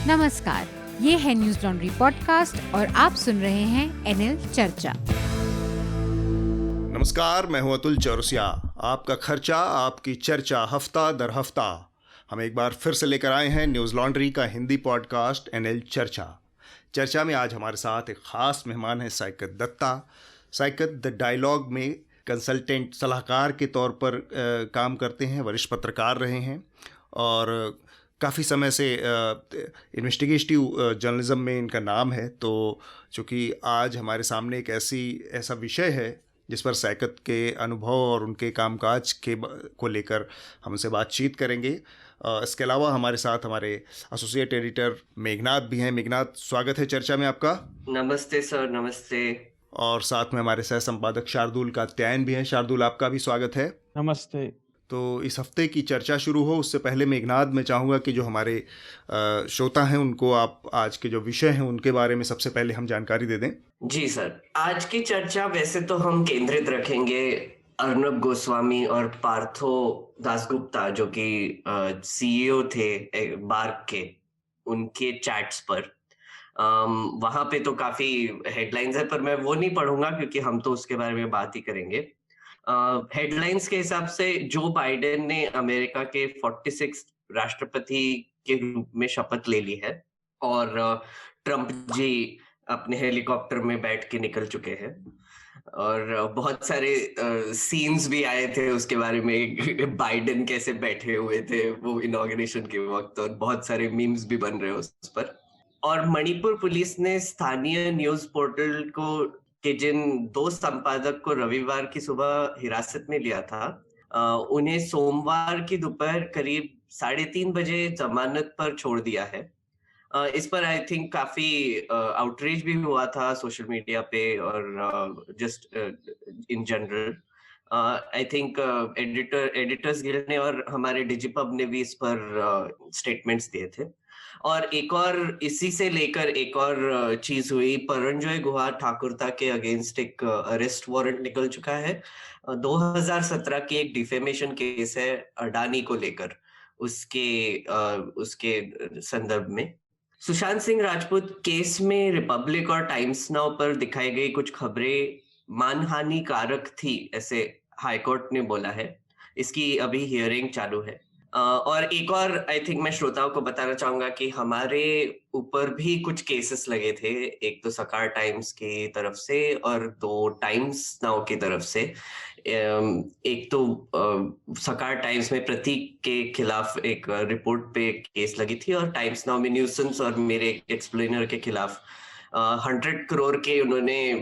नमस्कार, ये है न्यूज लॉन्ड्री पॉडकास्ट और आप सुन रहे हैं एनएल चर्चा। नमस्कार, मैं हूं अतुल चौरसिया। आपका खर्चा आपकी चर्चा हफ्ता दर हफ्ता हम एक बार फिर से लेकर आए हैं न्यूज लॉन्ड्री का हिंदी पॉडकास्ट एनएल चर्चा। चर्चा में आज हमारे साथ एक खास मेहमान है साइकत दत्ता। साइकत द डायलॉग में कंसल्टेंट सलाहकार के तौर पर काम करते हैं, वरिष्ठ पत्रकार रहे हैं और काफ़ी समय से इन्वेस्टिगेटिव जर्नलिज्म में इनका नाम है। तो चूँकि आज हमारे सामने एक ऐसा विषय है जिस पर साइकत के अनुभव और उनके कामकाज को लेकर हम उनसे बातचीत करेंगे। इसके अलावा हमारे साथ हमारे एसोसिएट एडिटर मेघनाथ भी हैं। मेघनाथ, स्वागत है चर्चा में आपका। नमस्ते सर। नमस्ते। और साथ में हमारे सह संपादक शार्दुल कात्यायन भी हैं। शार्दुल, आपका भी स्वागत है। नमस्ते। तो इस हफ्ते की चर्चा शुरू हो उससे पहले मेघनाथ, मैं चाहूँगा कि जो हमारे श्रोता हैं उनको आप आज के जो विषय हैं उनके बारे में सबसे पहले हम जानकारी दे दें। जी सर, आज की चर्चा वैसे तो हम केंद्रित रखेंगे अर्नब गोस्वामी और पार्थो दासगुप्ता, जो कि सीईओ थे बार्क के, उनके चैट्स पर। वहां पे तो काफी हेडलाइंस है, पर मैं वो नहीं पढ़ूंगा क्योंकि हम तो उसके बारे में बात ही करेंगे। हेडलाइंस के हिसाब से जो बाइडेन ने अमेरिका के 46 राष्ट्रपति के रूप में शपथ ले ली है और ट्रंप जी अपने हेलीकॉप्टर में बैठ के निकल चुके हैं और बहुत सारे सीन्स भी आए थे उसके बारे में। बाइडेन कैसे बैठे हुए थे वो इनॉग्रेशन के वक्त, और बहुत सारे मीम्स भी बन रहे हैं उस पर। और मणिपुर पुलिस ने स्थानीय न्यूज पोर्टल के जिन 2 संपादक को रविवार की सुबह हिरासत में लिया था, उन्हें सोमवार की दोपहर करीब 3:30 बजे जमानत पर छोड़ दिया है। इस पर आई थिंक काफी आउटरीच भी हुआ था सोशल मीडिया पे और just in general. I think editors guild ने और हमारे डिजिपब ने भी इस पर स्टेटमेंट्स दिए थे। और एक और इसी से लेकर एक और चीज हुई, परंजॉय गुहा ठाकुरता के अगेंस्ट एक अरेस्ट वारंट निकल चुका है। 2017 की एक डिफेमेशन केस है अडानी को लेकर, उसके संदर्भ में। सुशांत सिंह राजपूत केस में रिपब्लिक और टाइम्स नाउ पर दिखाई गई कुछ खबरें मानहानिकारक थी, ऐसे हाईकोर्ट ने बोला है। इसकी अभी हियरिंग चालू है। और एक और आई थिंक मैं श्रोताओं को बताना चाहूंगा कि हमारे ऊपर भी कुछ केसेस लगे थे, एक तो सकार टाइम्स की तरफ से और 2 टाइम्स नाउ की तरफ से। एक तो सकार टाइम्स में प्रतीक के खिलाफ एक रिपोर्ट पे केस लगी थी और टाइम्स नाउ में न्यूसेंस और मेरे एक्सप्लेनर के खिलाफ 100 करोड़ के उन्होंने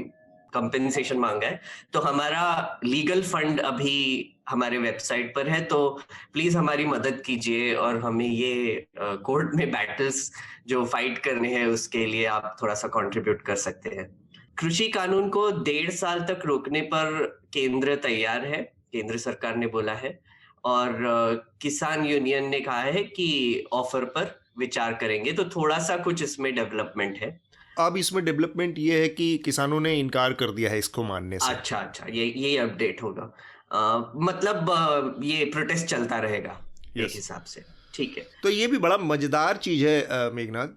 कंपेंसेशन मांगा है। तो हमारा लीगल फंड अभी हमारे वेबसाइट पर है, तो प्लीज हमारी मदद कीजिए और हमें ये कोर्ट में बैटल्स जो फाइट करने हैं उसके लिए आप थोड़ा सा कंट्रीब्यूट कर सकते हैं। कृषि कानून को 1.5 साल तक रोकने पर केंद्र तैयार है, केंद्र सरकार ने बोला है। और किसान यूनियन ने कहा है कि ऑफर पर विचार करेंगे। तो थोड़ा सा कुछ इसमें डेवलपमेंट है। अब इसमें डेवलपमेंट ये है कि किसानों ने इनकार कर दिया है इसको मानने से। अच्छा, ये अपडेट होगा। मतलब ये प्रोटेस्ट चलता रहेगा एक हिसाब से। ठीक है, तो ये भी बड़ा मजेदार चीज है मेघनाथ।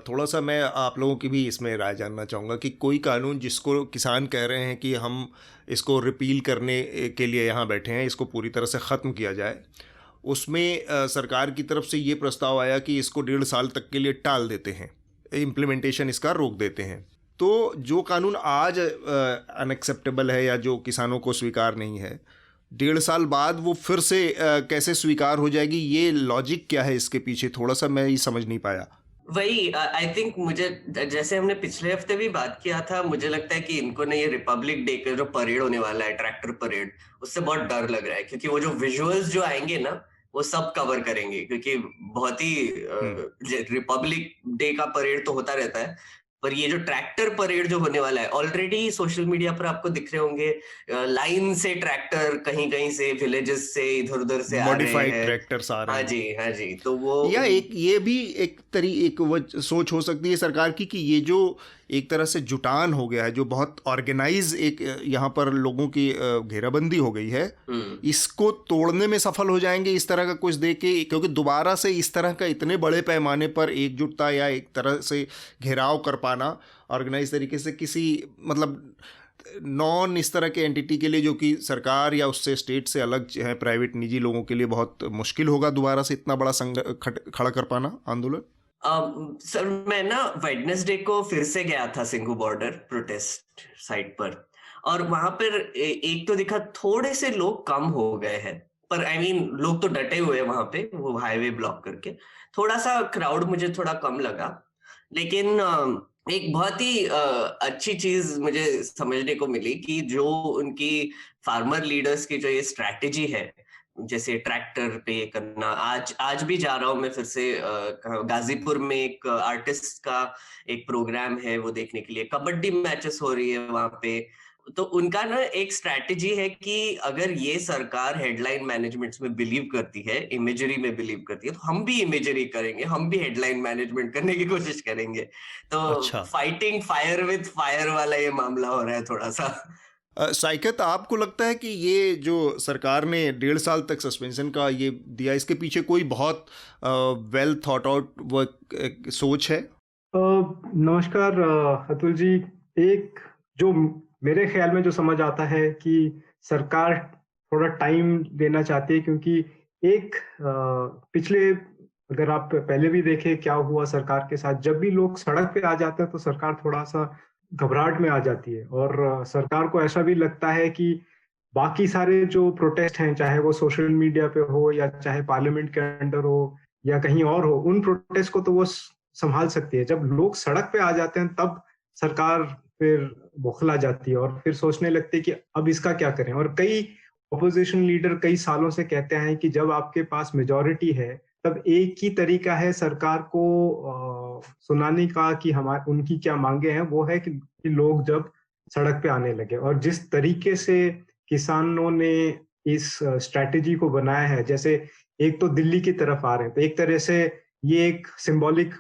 थोड़ा सा मैं आप लोगों की भी इसमें राय जानना चाहूँगा कि कोई कानून जिसको किसान कह रहे हैं कि हम इसको रिपील करने के लिए यहाँ बैठे हैं, इसको पूरी तरह से ख़त्म किया जाए, उसमें सरकार की तरफ से ये प्रस्ताव आया कि इसको 1.5 साल तक के लिए टाल देते हैं, इम्प्लीमेंटेशन इसका रोक देते हैं। तो जो कानून आज अनएक्सेप्टेबल है या जो किसानों को स्वीकार नहीं है, 1.5 साल बाद वो फिर से कैसे स्वीकार हो जाएगी? ये लॉजिक क्या है इसके पीछे? थोड़ा सा मैं ये समझ नहीं पाया। वही आई थिंक मुझे, जैसे हमने पिछले हफ्ते भी बात किया था, मुझे लगता है कि इनको ने ये रिपब्लिक डे का जो परेड होने वाला है, ट्रैक्टर परेड, उससे बहुत डर लग रहा है क्योंकि वो जो विजुअल्स जो आएंगे ना वो सब कवर करेंगे, क्योंकि बहुत ही रिपब्लिक डे का परेड तो होता रहता है, पर ये जो ट्रैक्टर परेड जो होने वाला है, ऑलरेडी सोशल मीडिया पर आपको दिख रहे होंगे लाइन से ट्रैक्टर कहीं कहीं से विलेजेस से इधर उधर से आ रहे हैं, मॉडिफाइड ट्रैक्टर्स आ रहे हैं। हाँ जी। तो वो या ये भी एक वो सोच हो सकती है सरकार की कि ये जो एक तरह से जुटान हो गया है, जो बहुत ऑर्गेनाइज एक यहाँ पर लोगों की घेराबंदी हो गई है, इसको तोड़ने में सफल हो जाएंगे इस तरह का कुछ देख के? क्योंकि दोबारा से इस तरह का इतने बड़े पैमाने पर एकजुटता या एक तरह से घेराव कर पाना ऑर्गेनाइज तरीके से किसी मतलब नॉन इस तरह के एंटिटी के लिए, जो कि सरकार या उससे स्टेट से अलग है, प्राइवेट निजी लोगों के लिए बहुत मुश्किल होगा दोबारा से इतना बड़ा खड़ा कर पाना आंदोलन। सर मैं ना वेडनेसडे को फिर से गया था सिंघू बॉर्डर प्रोटेस्ट साइट पर, और वहां पर एक तो दिखा थोड़े से लोग कम हो गए हैं, पर आई मीन लोग तो डटे हुए हैं वहां पे, वो हाईवे ब्लॉक करके। थोड़ा सा क्राउड मुझे थोड़ा कम लगा, लेकिन एक बहुत ही अच्छी चीज मुझे समझने को मिली कि जो उनकी फार्मर लीडर्स की जो ये स्ट्रैटेजी है, जैसे ट्रैक्टर पे करना, आज भी जा रहा हूँ मैं फिर से गाजीपुर में एक आर्टिस्ट का एक प्रोग्राम है वो देखने के लिए, कबड्डी मैचेस हो रही है वहां पे। तो उनका ना एक स्ट्रैटेजी है कि अगर ये सरकार हेडलाइन मैनेजमेंट में बिलीव करती है, इमेजरी में बिलीव करती है, तो हम भी इमेजरी करेंगे, हम भी हेडलाइन मैनेजमेंट करने की कोशिश करेंगे। तो अच्छा। फाइटिंग फायर विद फायर वाला ये मामला हो रहा है थोड़ा सा। साइकत, आपको लगता है कि ये जो सरकार ने 1.5 साल तक सस्पेंशन का ये दिया, इसके पीछे कोई बहुत वेल थॉट आउट वो सोच है? नमस्कार अतुल जी। एक जो मेरे ख्याल में जो समझ आता है कि सरकार थोड़ा टाइम देना चाहती है, क्योंकि एक पिछले अगर आप पहले भी देखें क्या हुआ सरकार के साथ, जब भी लोग सड़क पे आ जाते हैं तो सरकार थोड़ा सा घबराहट में आ जाती है, और सरकार को ऐसा भी लगता है कि बाकी सारे जो प्रोटेस्ट हैं, चाहे वो सोशल मीडिया पे हो या चाहे पार्लियामेंट के अंदर हो या कहीं और हो, उन प्रोटेस्ट को तो वो संभाल सकती है। जब लोग सड़क पे आ जाते हैं तब सरकार फिर बौखला जाती है और फिर सोचने लगती है कि अब इसका क्या करें। और कई ऑपोजिशन लीडर कई सालों से कहते हैं कि जब आपके पास मेजॉरिटी है तब एक ही तरीका है सरकार को सुनाने का कि हमारे उनकी क्या मांगे हैं, वो है कि लोग जब सड़क पे आने लगे। और जिस तरीके से किसानों ने इस स्ट्रैटेजी को बनाया है, जैसे एक तो दिल्ली की तरफ आ रहे हैं, तो एक तरह से ये एक सिंबॉलिक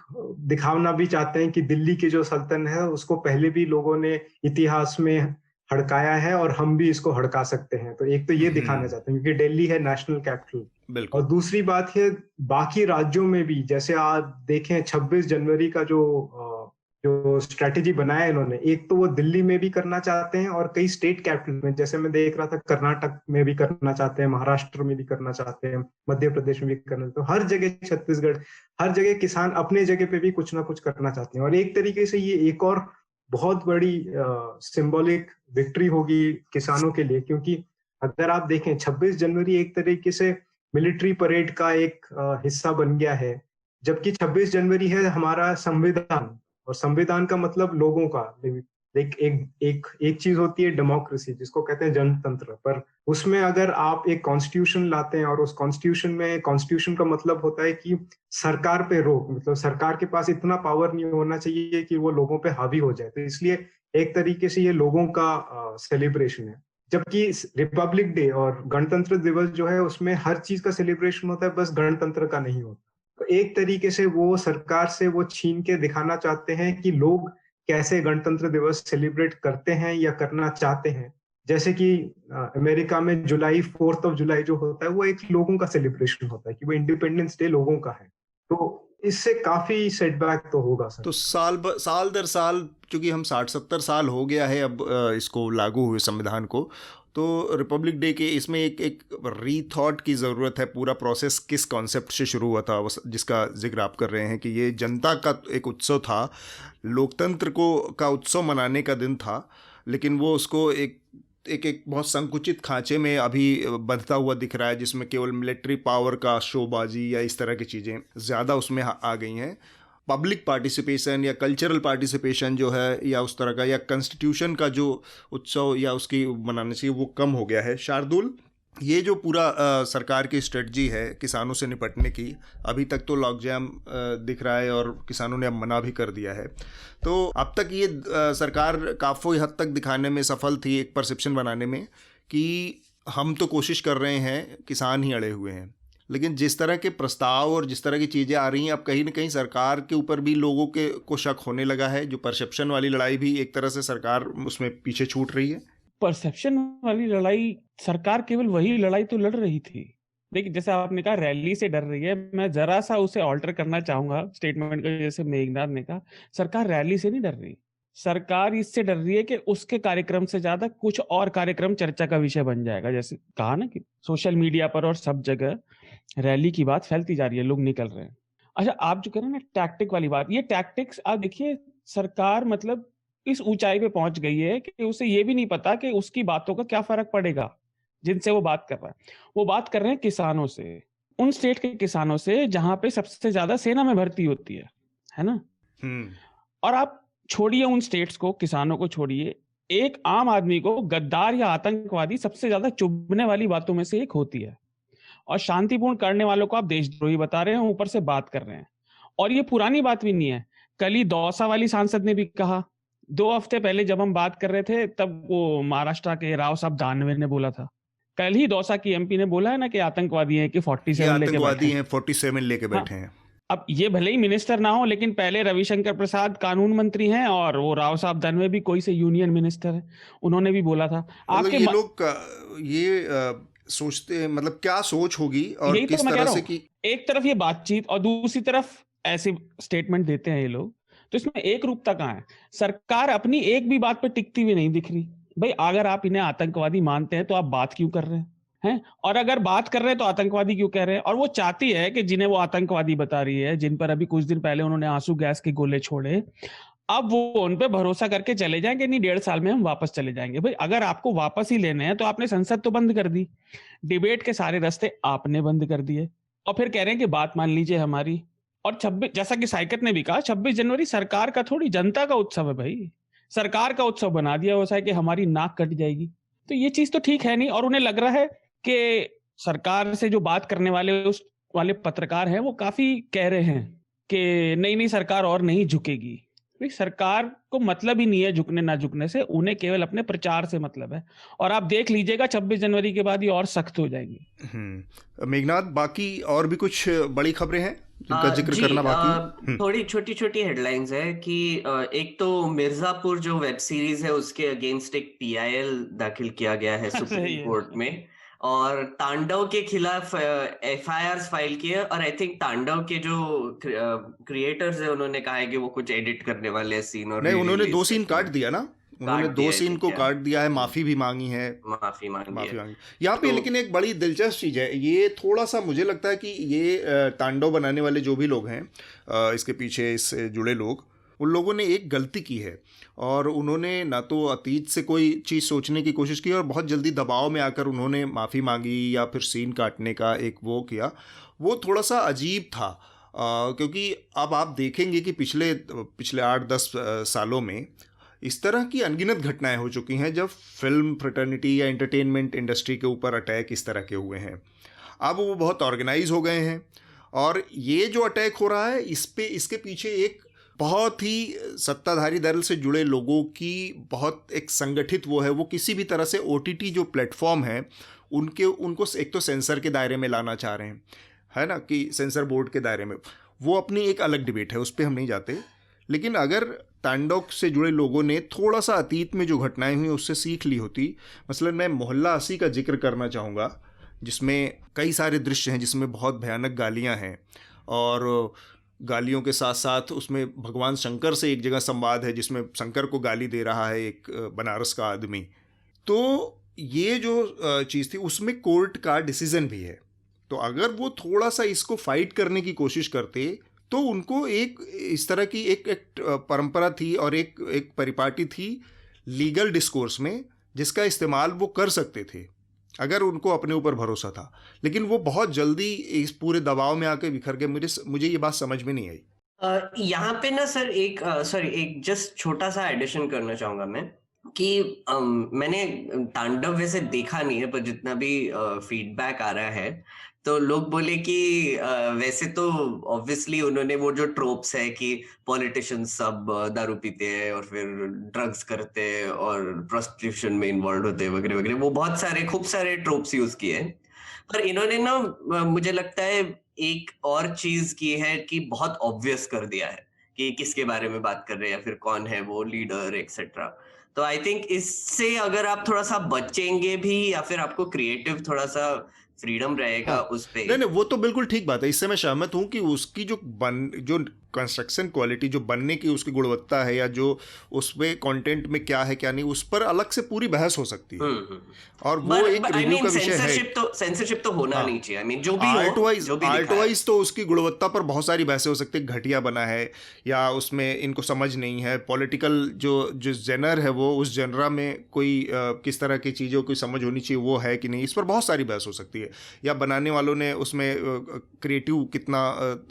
दिखाना भी चाहते हैं कि दिल्ली की जो सल्तनत है उसको पहले भी लोगों ने इतिहास में हड़काया है और हम भी इसको हड़का सकते हैं। तो एक तो ये दिखाना चाहते हैं क्योंकि दिल्ली है नेशनल कैपिटल। और दूसरी बात है बाकी राज्यों में भी, जैसे आप देखें 26 जनवरी का जो स्ट्रैटेजी बनाया है इन्होंने, एक तो वो दिल्ली में भी करना चाहते हैं और कई स्टेट कैपिटल में, जैसे मैं देख रहा था कर्नाटक में भी करना चाहते हैं, महाराष्ट्र में भी करना चाहते हैं, मध्य प्रदेश में भी करना चाहते हैं, हर जगह छत्तीसगढ़, हर जगह किसान अपने जगह पे भी कुछ ना कुछ करना चाहते हैं। और एक तरीके से ये एक और बहुत बड़ी सिंबॉलिक विक्ट्री होगी किसानों के लिए, क्योंकि अगर आप देखें 26 जनवरी एक तरीके से मिलिट्री परेड का एक हिस्सा बन गया है, जबकि 26 जनवरी है हमारा संविधान, और संविधान का मतलब लोगों का। एक चीज होती है डेमोक्रेसी, जिसको कहते हैं जनतंत्र, पर उसमें अगर आप एक कॉन्स्टिट्यूशन लाते हैं और उस कॉन्स्टिट्यूशन का मतलब होता है कि सरकार पे रोक, मतलब सरकार के पास इतना पावर नहीं होना चाहिए कि वो लोगों पे हावी हो जाए। तो इसलिए एक तरीके से ये लोगों का सेलिब्रेशन है। जबकि रिपब्लिक डे और गणतंत्र दिवस जो है उसमें हर चीज का सेलिब्रेशन होता है, बस गणतंत्र का नहीं होता। तो एक तरीके से वो सरकार से वो छीन के दिखाना चाहते हैं कि लोग कैसे गणतंत्र दिवस सेलिब्रेट करते हैं या करना चाहते हैं। जैसे कि अमेरिका में 4th of July जो होता है वो एक लोगों का सेलिब्रेशन होता है कि वो इंडिपेंडेंस डे लोगों का है। तो इससे काफी सेटबैक तो होगा सर। तो साल दर साल, चूंकि हम 60-70 साल हो गया है अब इसको लागू हुए संविधान को, तो रिपब्लिक डे के इसमें एक रीथॉट की ज़रूरत है। पूरा प्रोसेस किस कॉन्सेप्ट से शुरू हुआ था, जिसका जिक्र आप कर रहे हैं कि ये जनता का एक उत्सव था, लोकतंत्र का उत्सव मनाने का दिन था, लेकिन वो उसको एक बहुत संकुचित खांचे में अभी बंधता हुआ दिख रहा है, जिसमें केवल मिलिट्री पावर का शोबाजी या इस तरह की चीज़ें ज़्यादा उसमें आ गई हैं। पब्लिक पार्टिसिपेशन या कल्चरल पार्टिसिपेशन जो है या उस तरह का या कॉन्स्टिट्यूशन का जो उत्सव या उसकी मनाने से वो कम हो गया है। शार्दुल, ये जो पूरा सरकार की स्ट्रेटजी है किसानों से निपटने की, अभी तक तो लॉकजाम दिख रहा है और किसानों ने अब मना भी कर दिया है, तो अब तक ये सरकार काफ़ी हद तक दिखाने में सफल थी, एक परसेप्शन बनाने में कि हम तो कोशिश कर रहे हैं, किसान ही अड़े हुए हैं। लेकिन जिस तरह के प्रस्ताव और जिस तरह की चीज़ें आ रही हैं, अब कहीं ना कहीं सरकार के ऊपर भी लोगों के को शक होने लगा है। जो परसेप्शन वाली लड़ाई भी एक तरह से सरकार उसमें पीछे छूट रही है। परसेप्शन वाली लड़ाई, सरकार केवल वही लड़ाई तो लड़ रही थी। देखिए, जैसे आपने कहा रैली से डर रही है, मैं जरा सा उसे ऑल्टर करना चाहूंगा स्टेटमेंट को। जैसे मेघनाथ ने कहा, सरकार रैली से नहीं डर रही, सरकार इससे डर रही है कि उसके कार्यक्रम से ज्यादा कुछ और कार्यक्रम चर्चा का विषय बन जाएगा। जैसे कहा ना कि सोशल मीडिया पर और सब जगह रैली की बात फैलती जा रही है, लोग निकल रहे हैं। अच्छा, आप जो कह रहे हैं ना टैक्टिक वाली बात, ये टैक्टिक्स आप देखिए, सरकार मतलब इस ऊंचाई पे पहुंच गई है कि उसे ये भी नहीं पता कि उसकी बातों का क्या फर्क पड़ेगा जिनसे वो बात कर रहा है। वो बात कर रहे हैं किसानों से, उन स्टेट के किसानों से जहां पे सबसे ज्यादा सेना में भर्ती होती है ना। और आप छोड़िए उन स्टेट्स को, किसानों को छोड़िए, एक आम आदमी को गद्दार या आतंकवादी सबसे ज्यादा चुभने वाली बातों में से एक होती है। और शांतिपूर्ण करने वालों को आप देशद्रोही बता रहे हैं, ऊपर से बात कर रहे हैं। और ये पुरानी बात भी नहीं है, कल ही दौसा वाली सांसद ने भी कहा, 2 हफ्ते पहले जब हम बात कर रहे थे तब वो महाराष्ट्र के राव साहब दानवे ने बोला था। कल ही दौसा की एमपी ने बोला है ना कि आतंकवादी हैं, कि 47 लेके बैठे हैं। 47 लेके बैठे हैं। अब ये भले ही मिनिस्टर ना हो, लेकिन पहले रविशंकर प्रसाद कानून मंत्री हैं और वो राव साहब दानवे भी कोई से यूनियन मिनिस्टर है, उन्होंने भी बोला था। आपके ये लोग सोचते, मतलब क्या सोच होगी और किस तरह से की, एक तरफ ये बातचीत और दूसरी तरफ ऐसे स्टेटमेंट देते हैं ये लोग, तो इसमें एक रूपता कहाँ है? सरकार अपनी एक भी बात पे टिकती हुई नहीं दिख रही। भाई, अगर आप इन्हें आतंकवादी मानते हैं तो आप बात क्यों कर रहे हैं? और अगर बात कर रहे हैं तो आतंकवादी क्यों कह रहे हैं? और वो चाहती है कि जिन्हें वो आतंकवादी बता रही है, जिन पर अभी कुछ दिन पहले उन्होंने आंसू गैस के गोले छोड़े, अब वो उन पे भरोसा करके चले जाएंगे, नहीं 1.5 साल में हम वापस चले जाएंगे। भाई, अगर आपको वापस ही लेने हैं तो आपने संसद तो बंद कर दी, डिबेट के सारे रास्ते आपने बंद कर दिए, और फिर कह रहे हैं कि बात मान लीजिए हमारी। और 26, जैसा कि साइकत ने भी कहा, 26 जनवरी सरकार का थोड़ी, जनता का उत्सव है भाई। सरकार का उत्सव बना दिया वैसा है कि हमारी नाक कट जाएगी, तो ये चीज तो ठीक है नहीं। और उन्हें लग रहा है कि सरकार से जो बात करने वाले उस वाले पत्रकार हैं, वो काफी कह रहे हैं कि नहीं सरकार और नहीं झुकेगी। सरकार को मतलब ही नहीं है झुकने ना झुकने से, उन्हें केवल अपने प्रचार से मतलब है। और आप देख लीजिएगा 26 जनवरी के बाद ये और सख्त हो जाएंगी। मेघनाथ, बाकी और भी कुछ बड़ी खबरें हैं जिनका जिक्र करना बाकी? थोड़ी छोटी छोटी हेडलाइंस है कि एक तो मिर्जापुर जो वेब सीरीज है उसके अगेंस्ट एक PIL दाखिल किया गया है सुप्रीम कोर्ट में, और तांडव के खिलाफ FIRs फाइल किए। और आई थिंक तांडव के जो क्रिएटर्स है उन्होंने कहा है कि वो कुछ एडिट करने वाले सीन, और नहीं, उन्होंने 2 सीन काट दिया ना, उन्होंने 2 सीन को काट दिया है, माफी भी मांगी है, माफी मांगी यहाँ पे। लेकिन एक बड़ी दिलचस्प चीज है, ये थोड़ा सा मुझे लगता है कि ये तांडव बनाने वाले जो भी लोग हैं, इसके पीछे इससे जुड़े लोग, उन लोगों ने एक गलती की है, और उन्होंने ना तो अतीत से कोई चीज़ सोचने की कोशिश की, और बहुत जल्दी दबाव में आकर उन्होंने माफ़ी मांगी या फिर सीन काटने का एक वो किया। वो थोड़ा सा अजीब था, क्योंकि अब आप देखेंगे कि पिछले 8-10 सालों में इस तरह की अनगिनत घटनाएं हो चुकी हैं जब फिल्म फ्रेटर्निटी या एंटरटेनमेंट इंडस्ट्री के ऊपर अटैक इस तरह के हुए हैं। अब वो बहुत ऑर्गेनाइज हो गए हैं, और ये जो अटैक हो रहा है इसके पीछे एक बहुत ही सत्ताधारी दल से जुड़े लोगों की बहुत एक संगठित वो है। वो किसी भी तरह से OTT जो प्लेटफॉर्म है उनको एक तो सेंसर के दायरे में लाना चाह रहे हैं, है ना, कि सेंसर बोर्ड के दायरे में। वो अपनी एक अलग डिबेट है, उस पर हम नहीं जाते। लेकिन अगर तांडव से जुड़े लोगों ने थोड़ा सा अतीत में जो घटनाएं हुई उससे सीख ली होती, मसलन मैं मोहल्ला 80 का जिक्र करना चाहूँगा, जिसमें कई सारे दृश्य हैं जिसमें बहुत भयानक गालियाँ हैं, और गालियों के साथ साथ उसमें भगवान शंकर से एक जगह संवाद है जिसमें शंकर को गाली दे रहा है एक बनारस का आदमी। तो ये जो चीज़ थी उसमें कोर्ट का डिसीजन भी है। तो अगर वो थोड़ा सा इसको फाइट करने की कोशिश करते तो उनको एक इस तरह की एक परंपरा थी और एक परिपाटी थी लीगल डिस्कोर्स में, जिसका इस्तेमाल वो कर सकते थे अगर उनको अपने ऊपर भरोसा था। लेकिन वो बहुत जल्दी इस पूरे दबाव में आके बिखर गए। मुझे ये बात समझ में नहीं आई। यहाँ पे ना सर एक जस्ट छोटा सा एडिशन करना चाहूंगा मैं कि मैंने तांडव वैसे देखा नहीं है, पर जितना भी फीडबैक आ रहा है तो लोग बोले कि वैसे तो ऑब्वियसली उन्होंने वो जो ट्रोप्स है कि पॉलिटिशियंस सब दारू पीते हैं और फिर ड्रग्स करते हैं और प्रोस्टिट्यूशन में इन्वॉल्व होते हैं वगैरह वगैरह, वो बहुत सारे खूब सारे ट्रोप्स यूज किए हैं। पर इन्होंने ना मुझे लगता है एक और चीज की है कि बहुत ऑब्वियस कर दिया है कि किसके बारे में बात कर रहे हैं या फिर कौन है वो लीडर एक्सेट्रा। तो आई थिंक इससे अगर आप थोड़ा सा बचेंगे भी या फिर आपको क्रिएटिव थोड़ा सा फ्रीडम रहेगा हाँ उस पे। नहीं वो तो बिल्कुल ठीक बात है, इससे मैं सहमत हूँ कि उसकी जो कंस्ट्रक्शन क्वालिटी, जो बनने की उसकी गुणवत्ता है, या जो उसमें कंटेंट में क्या है क्या नहीं, उस पर अलग से पूरी बहस हो सकती है। और वो एक रिव्यू का विषय है। सेंसरशिप तो होना नहीं चाहिए। आई मीन जो भी आर्ट हो, वाइज तो उसकी गुणवत्ता पर बहुत सारी बहसें हो सकती है, घटिया बना है या उसमें इनको समझ नहीं है, पॉलिटिकल जो जेनर है वो उस जेनरा में कोई किस तरह की चीज़ों की समझ होनी चाहिए वो है कि नहीं, इस पर बहुत सारी बहस हो सकती है। या बनाने वालों ने उसमें क्रिएटिव कितना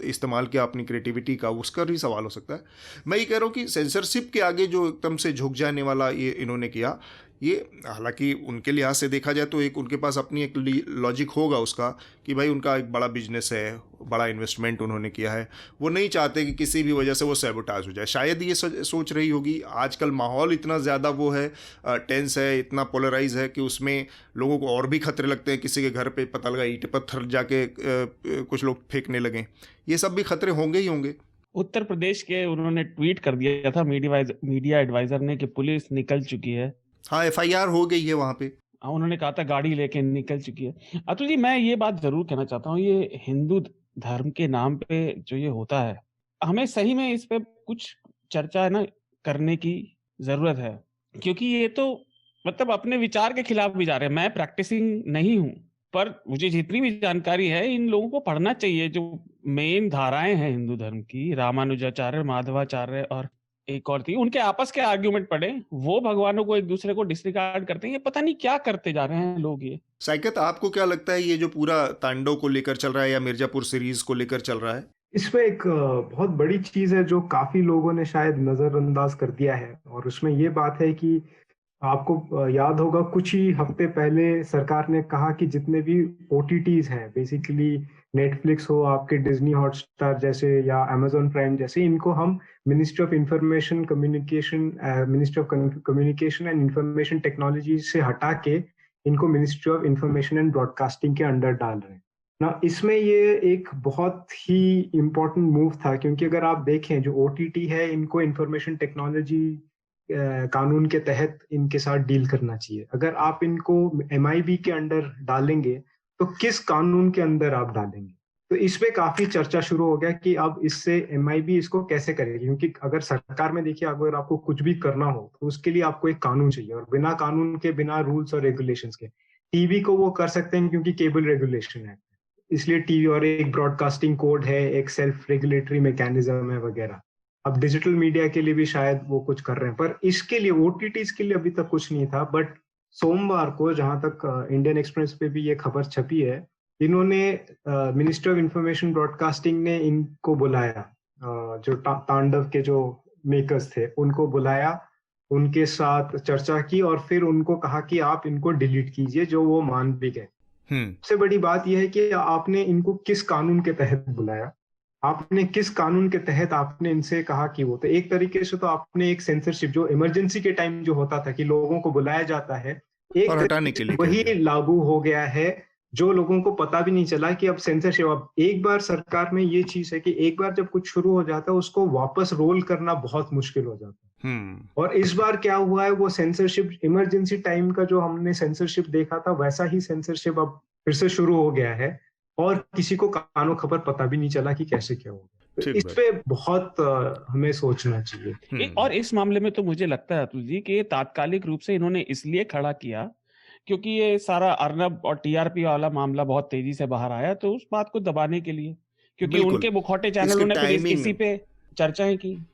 इस्तेमाल किया अपनी क्रिएटिविटी का, उसका भी सवाल हो सकता है। मैं ये कह रहा हूँ कि सेंसरशिप के आगे जो एकदम से झुक जाने वाला ये इन्होंने किया, ये हालांकि उनके लिहाज से देखा जाए तो एक उनके पास अपनी एक लॉजिक होगा उसका कि भाई उनका एक बड़ा बिजनेस है, बड़ा इन्वेस्टमेंट उन्होंने किया है, वो नहीं चाहते कि किसी भी वजह से वो सैबोटाज हो जाए। शायद ये सोच रही होगी। आजकल माहौल इतना ज़्यादा वो है, टेंस है, इतना पोलराइज है कि उसमें लोगों को और भी खतरे लगते हैं। किसी के घर पे पता लगा ईंट पत्थर जाके कुछ लोग फेंकने लगे, ये सब भी खतरे होंगे ही होंगे। उत्तर प्रदेश के उन्होंने ट्वीट कर दिया था मीडिया एडवाइजर ने कि पुलिस निकल चुकी है। हाँ, FIR हो गई है वहाँ पे। उन्होंने कहा था गाड़ी लेके निकल चुकी है। अतुल जी, मैं ये बात जरूर कहना चाहता हूँ, ये हिंदू धर्म के नाम पे जो ये होता है, हमें सही में इस पे कुछ चर्चा है ना करने की जरूरत है, क्योंकि ये तो मतलब अपने विचार के खिलाफ भी जा रहे हैं। मैं प्रैक्टिसिंग नहीं हूँ, पर मुझे जितनी भी जानकारी है इन लोगों को पढ़ना चाहिए। जो मेन धाराएं हैं हिंदू धर्म की, रामानुजाचार्य, माधवाचार्य और एक और थी, उनके आपस के आर्ग्यूमेंट पढ़े। वो भगवानों को एक दूसरे को डिसरिगार्ड करते हैं। ये पता नहीं क्या करते जा रहे हैं लोग। ये साइकत, आपको क्या लगता है ये जो पूरा तांडव को लेकर चल रहा है या मिर्जापुर सीरीज को लेकर चल रहा है, इसमें एक बहुत बड़ी चीज है जो काफी लोगों ने शायद नजरअंदाज कर दिया है, और उसमें ये बात है कि आपको याद होगा कुछ ही हफ्ते पहले सरकार ने कहा कि जितने भी OTTs हैं, बेसिकली नेटफ्लिक्स हो, आपके डिज्नी हॉटस्टार जैसे या अमेजोन प्राइम जैसे, इनको हम ministry of communication and information technology से हटा के इनको ministry of information and broadcasting के अंडर डाल रहे हैं ना। इसमें ये एक बहुत ही इम्पोर्टेंट मूव था, क्योंकि अगर आप देखें जो OTT है, इनको इंफॉर्मेशन टेक्नोलॉजी कानून के तहत इनके साथ डील करना चाहिए। अगर आप इनको MIB के अंडर डालेंगे तो किस कानून के अंदर आप डालेंगे? तो इस पे काफी चर्चा शुरू हो गया कि अब इससे MIB इसको कैसे करेगी, क्योंकि अगर सरकार में देखिए, अगर आपको कुछ भी करना हो तो उसके लिए आपको एक कानून चाहिए, और बिना कानून के, बिना रूल्स और रेगुलेशंस के, टीवी को वो कर सकते हैं क्योंकि केबल रेगुलेशन है, इसलिए टीवी, और एक ब्रॉडकास्टिंग कोड है, एक सेल्फ रेगुलेटरी मैकेनिज्म है वगैरह। अब डिजिटल मीडिया के लिए भी शायद वो कुछ कर रहे हैं, पर इसके लिए OTTs के लिए अभी तक कुछ नहीं था। बट सोमवार को, जहां तक इंडियन एक्सप्रेस पे भी ये खबर छपी है, इन्होंने मिनिस्ट्री ऑफ इंफॉर्मेशन ब्रॉडकास्टिंग ने इनको बुलाया, जो तांडव के जो मेकर्स थे उनको बुलाया, उनके साथ चर्चा की, और फिर उनको कहा कि आप इनको डिलीट कीजिए, जो वो मान भी गए। सबसे बड़ी बात यह है कि आपने इनको किस कानून के तहत बुलाया, आपने किस कानून के तहत आपने इनसे कहा कि वो, तो एक तरीके से तो आपने एक सेंसरशिप जो इमरजेंसी के टाइम जो होता था कि लोगों को बुलाया जाता है, एक हटाने के लिए वही लागू हो गया है, जो लोगों को पता भी नहीं चला कि अब सेंसरशिप। अब एक बार सरकार में ये चीज है कि एक बार जब कुछ शुरू हो जाता है उसको वापस रोल करना बहुत मुश्किल हो जाता है। और इस बार क्या हुआ है, वो सेंसरशिप, इमरजेंसी टाइम का जो हमने सेंसरशिप देखा था वैसा ही सेंसरशिप अब फिर से शुरू हो गया है, और किसी को कानो खबर पता भी नहीं चला कि कैसे क्या होगा। तो इस पे बहुत हमें सोचना चाहिए। और इस मामले में तो मुझे लगता है अतुल जी कि ये तात्कालिक रूप से इन्होंने इसलिए खड़ा किया क्योंकि ये सारा अर्नब और TRP वाला मामला बहुत तेजी से बाहर आया, तो उस बात को दबाने के लिए, क्योंकि उनके मुखौटे चैनलों ने फिर इसी पे चर्चाएं की।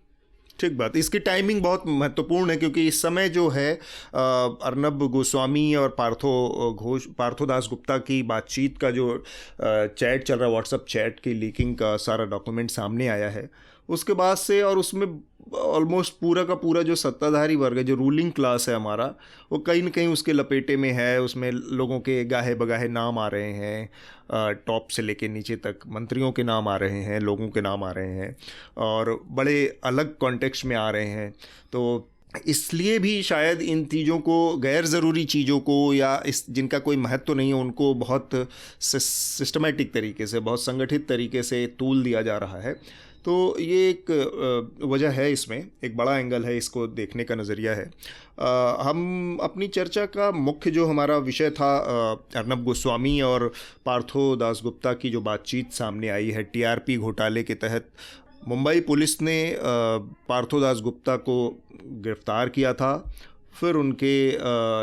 ठीक बात, इसकी टाइमिंग बहुत महत्वपूर्ण है, क्योंकि इस समय जो है अर्नब गोस्वामी और पार्थो दास गुप्ता की बातचीत का जो चैट चल रहा है, व्हाट्सएप चैट की लीकिंग का सारा डॉक्यूमेंट सामने आया है। उसके बाद से, और उसमें ऑलमोस्ट पूरा का पूरा जो सत्ताधारी वर्ग है, जो रूलिंग क्लास है हमारा, वो कहीं ना कहीं उसके लपेटे में है। उसमें लोगों के गाहे बगाहे नाम आ रहे हैं, टॉप से लेके नीचे तक मंत्रियों के नाम आ रहे हैं, लोगों के नाम आ रहे हैं, और बड़े अलग कॉन्टेक्स्ट में आ रहे हैं। तो इसलिए भी शायद इन चीज़ों को, गैर ज़रूरी चीज़ों को, या इस जिनका कोई महत्व नहीं है, उनको बहुत सिस्टमेटिक तरीके से, बहुत संगठित तरीके से तूल दिया जा रहा है। तो ये एक वजह है, इसमें एक बड़ा एंगल है, इसको देखने का नज़रिया है। हम अपनी चर्चा का मुख्य जो हमारा विषय था, अर्नब गोस्वामी और पार्थो दासगुप्ता की जो बातचीत सामने आई है टीआरपी घोटाले के तहत। मुंबई पुलिस ने पार्थो दासगुप्ता को गिरफ्तार किया था। फिर उनके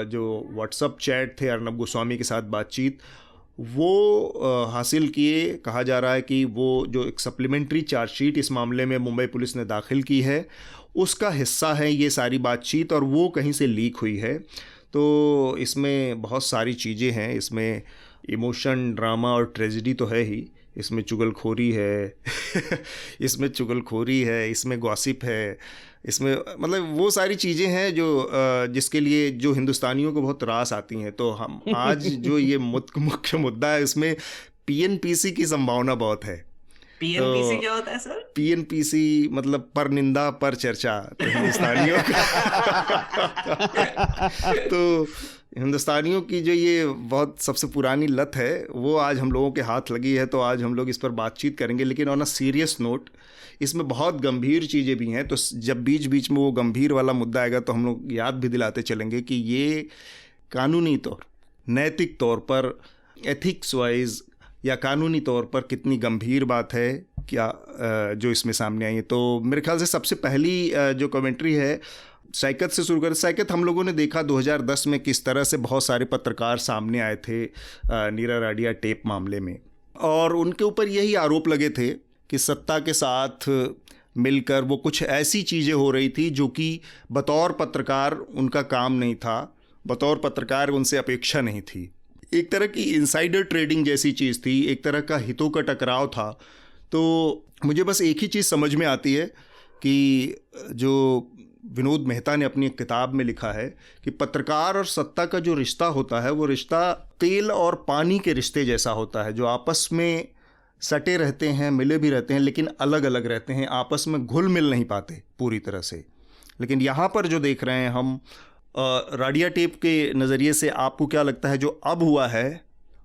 जो व्हाट्सएप चैट थे अर्नब गोस्वामी के साथ बातचीत, वो हासिल किए। कहा जा रहा है कि वो जो एक सप्लीमेंट्री चार्जशीट इस मामले में मुंबई पुलिस ने दाखिल की है, उसका हिस्सा है ये सारी बातचीत, और वो कहीं से लीक हुई है। तो इसमें बहुत सारी चीज़ें हैं, इसमें इमोशन, ड्रामा और ट्रेजेडी तो है ही, इसमें चुगलखोरी है इसमें चुगलखोरी है, इसमें गॉसिप है, इसमें मतलब वो सारी चीज़ें हैं जो जिसके लिए जो हिंदुस्तानियों को बहुत रास आती हैं। तो हम आज जो ये मुख्य मुद्दा है, इसमें पीएनपीसी की संभावना बहुत है। पीएनपीसी क्या होता है सर? पीएनपीसी मतलब पर निंदा पर चर्चा। तो हिंदुस्तानियों तो हिंदुस्तानियों की जो ये बहुत सबसे पुरानी लत है, वो आज हम लोगों के हाथ लगी है। तो आज हम लोग इस पर बातचीत करेंगे, लेकिन ऑन अ सीरियस नोट, इसमें बहुत गंभीर चीज़ें भी हैं। तो जब बीच बीच में वो गंभीर वाला मुद्दा आएगा तो हम लोग याद भी दिलाते चलेंगे कि ये कानूनी तौर, नैतिक तौर पर, एथिक्स वाइज या कानूनी तौर पर कितनी गंभीर बात है क्या जो इसमें सामने आई है। तो मेरे ख्याल से सबसे पहली जो कमेंट्री है, सैकत से शुरू करें। सैकत, हम लोगों ने देखा 2010 में किस तरह से बहुत सारे पत्रकार सामने आए थे नीरा राडिया टेप मामले में, और उनके ऊपर यही आरोप लगे थे कि सत्ता के साथ मिलकर वो कुछ ऐसी चीज़ें हो रही थी जो कि बतौर पत्रकार उनका काम नहीं था, बतौर पत्रकार उनसे अपेक्षा नहीं थी। एक तरह की इनसाइडर ट्रेडिंग जैसी चीज़ थी, एक तरह का हितों का टकराव था। तो मुझे बस एक ही चीज़ समझ में आती है कि जो विनोद मेहता ने अपनी एक किताब में लिखा है कि पत्रकार और सत्ता का जो रिश्ता होता है, वो रिश्ता तेल और पानी के रिश्ते जैसा होता है, जो आपस में सटे रहते हैं, मिले भी रहते हैं, लेकिन अलग अलग रहते हैं, आपस में घुल मिल नहीं पाते पूरी तरह से। लेकिन यहाँ पर जो देख रहे हैं हम राडिया टेप के नज़रिए से, आपको क्या लगता है जो अब हुआ है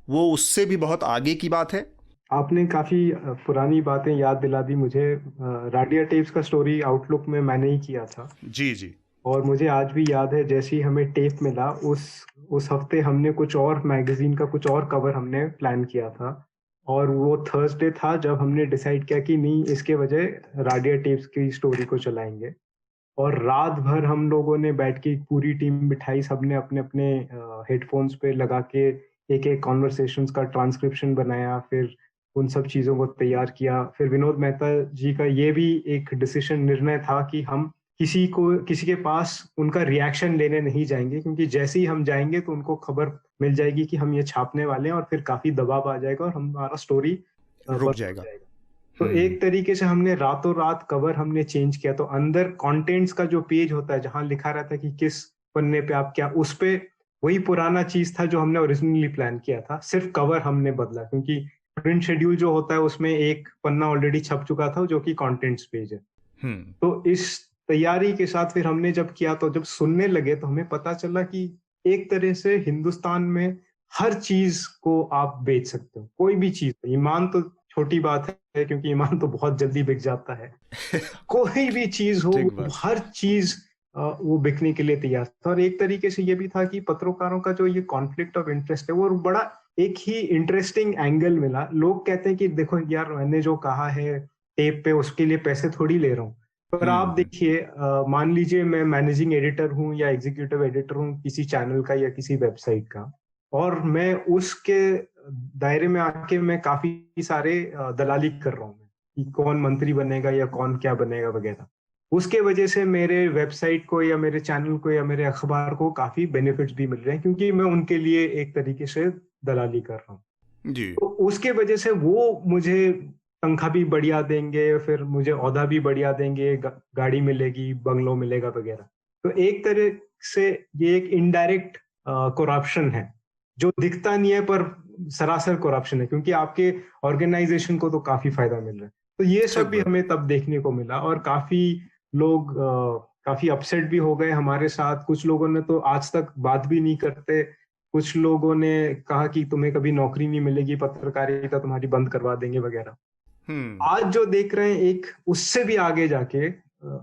वो उससे भी बहुत आगे की बात है? आपने काफी पुरानी बातें याद दिला दी मुझे। राडिया टेप्स का स्टोरी आउटलुक में मैंने ही किया था। जी जी। और मुझे आज भी याद है, जैसे ही हमें टेप मिला उस हफ्ते हमने कुछ और मैगजीन का कुछ और कवर हमने प्लान किया था, और वो थर्सडे था जब हमने डिसाइड किया कि नहीं, इसके वजह राडिया टेप्स की स्टोरी को चलाएंगे। और रात भर हम लोगों ने बैठ के पूरी टीम बिठाई, सबने अपने अपने हेडफोन्स पे लगा के एक एक कॉन्वर्सेशंस का ट्रांसक्रिप्शन बनाया, फिर उन सब चीज़ों को तैयार किया। फिर विनोद मेहता जी का ये भी एक डिसीजन, निर्णय था कि हम किसी के पास उनका रिएक्शन लेने नहीं जाएंगे, क्योंकि जैसे ही हम जाएंगे तो उनको खबर मिल जाएगी कि हम ये छापने वाले हैं, और फिर काफ़ी दबाव आ जाएगा और हमारा स्टोरी रुक जाएगा। तो एक तरीके से हमने रातों रात कवर हमने चेंज किया। तो अंदर कंटेंट्स का जो पेज होता है, जहां लिखा रहता है कि किस पन्ने पे आप क्या, उस पे वही पुराना चीज था जो हमने ओरिजिनली प्लान किया था, सिर्फ कवर हमने बदला, क्योंकि प्रिंट शेड्यूल जो होता है उसमें एक पन्ना ऑलरेडी छप चुका था जो कि कंटेंट्स पेज है। तो इस तैयारी के साथ फिर हमने जब किया, तो जब सुनने लगे तो हमें पता चला कि एक तरह से हिंदुस्तान में हर चीज को आप बेच सकते हो, कोई भी चीज। ईमान तो छोटी बात है, क्योंकि ईमान तो बहुत जल्दी बिक जाता है कोई भी चीज हो, हर चीज वो बिकने के लिए तैयार था। और एक तरीके से ये भी था कि पत्रकारों का जो ये कॉन्फ्लिक्ट ऑफ इंटरेस्ट है, वो बड़ा एक ही इंटरेस्टिंग एंगल मिला। लोग कहते हैं कि देखो यार, मैंने जो कहा है टेप पे, उसके लिए पैसे थोड़ी ले रहा हूँ, पर आप देखिए, मान लीजिए मैं मैनेजिंग एडिटर हूँ या एग्जीक्यूटिव एडिटर हूँ किसी चैनल का या किसी वेबसाइट का, और मैं उसके दायरे में आके मैं काफी सारे दलाली कर रहा हूँ कि कौन मंत्री बनेगा या कौन क्या बनेगा वगैरह। उसके वजह से मेरे वेबसाइट को या मेरे चैनल को या मेरे अखबार को काफी बेनिफिट्स भी मिल रहे हैं, क्योंकि मैं उनके लिए एक तरीके से दलाली कर रहा हूँ जी। तो उसके वजह से वो मुझे तनख्वाह भी बढ़िया देंगे, फिर मुझे ओहदा भी बढ़िया देंगे, गाड़ी मिलेगी, बंगलो मिलेगा वगैरह। तो एक तरह से ये एक इनडायरेक्ट करप्शन है, जो दिखता नहीं है पर सरासर करप्शन है, क्योंकि आपके ऑर्गेनाइजेशन को तो काफी फायदा मिल रहा है। तो ये सब भी हमें तब देखने को मिला, और काफी लोग काफी अपसेट भी हो गए हमारे साथ। कुछ लोगों ने तो आज तक बात भी नहीं करते, कुछ लोगों ने कहा कि तुम्हें कभी नौकरी नहीं मिलेगी, पत्रकारिता तुम्हारी बंद करवा देंगे वगैरह। आज जो देख रहे हैं एक उससे भी आगे जाके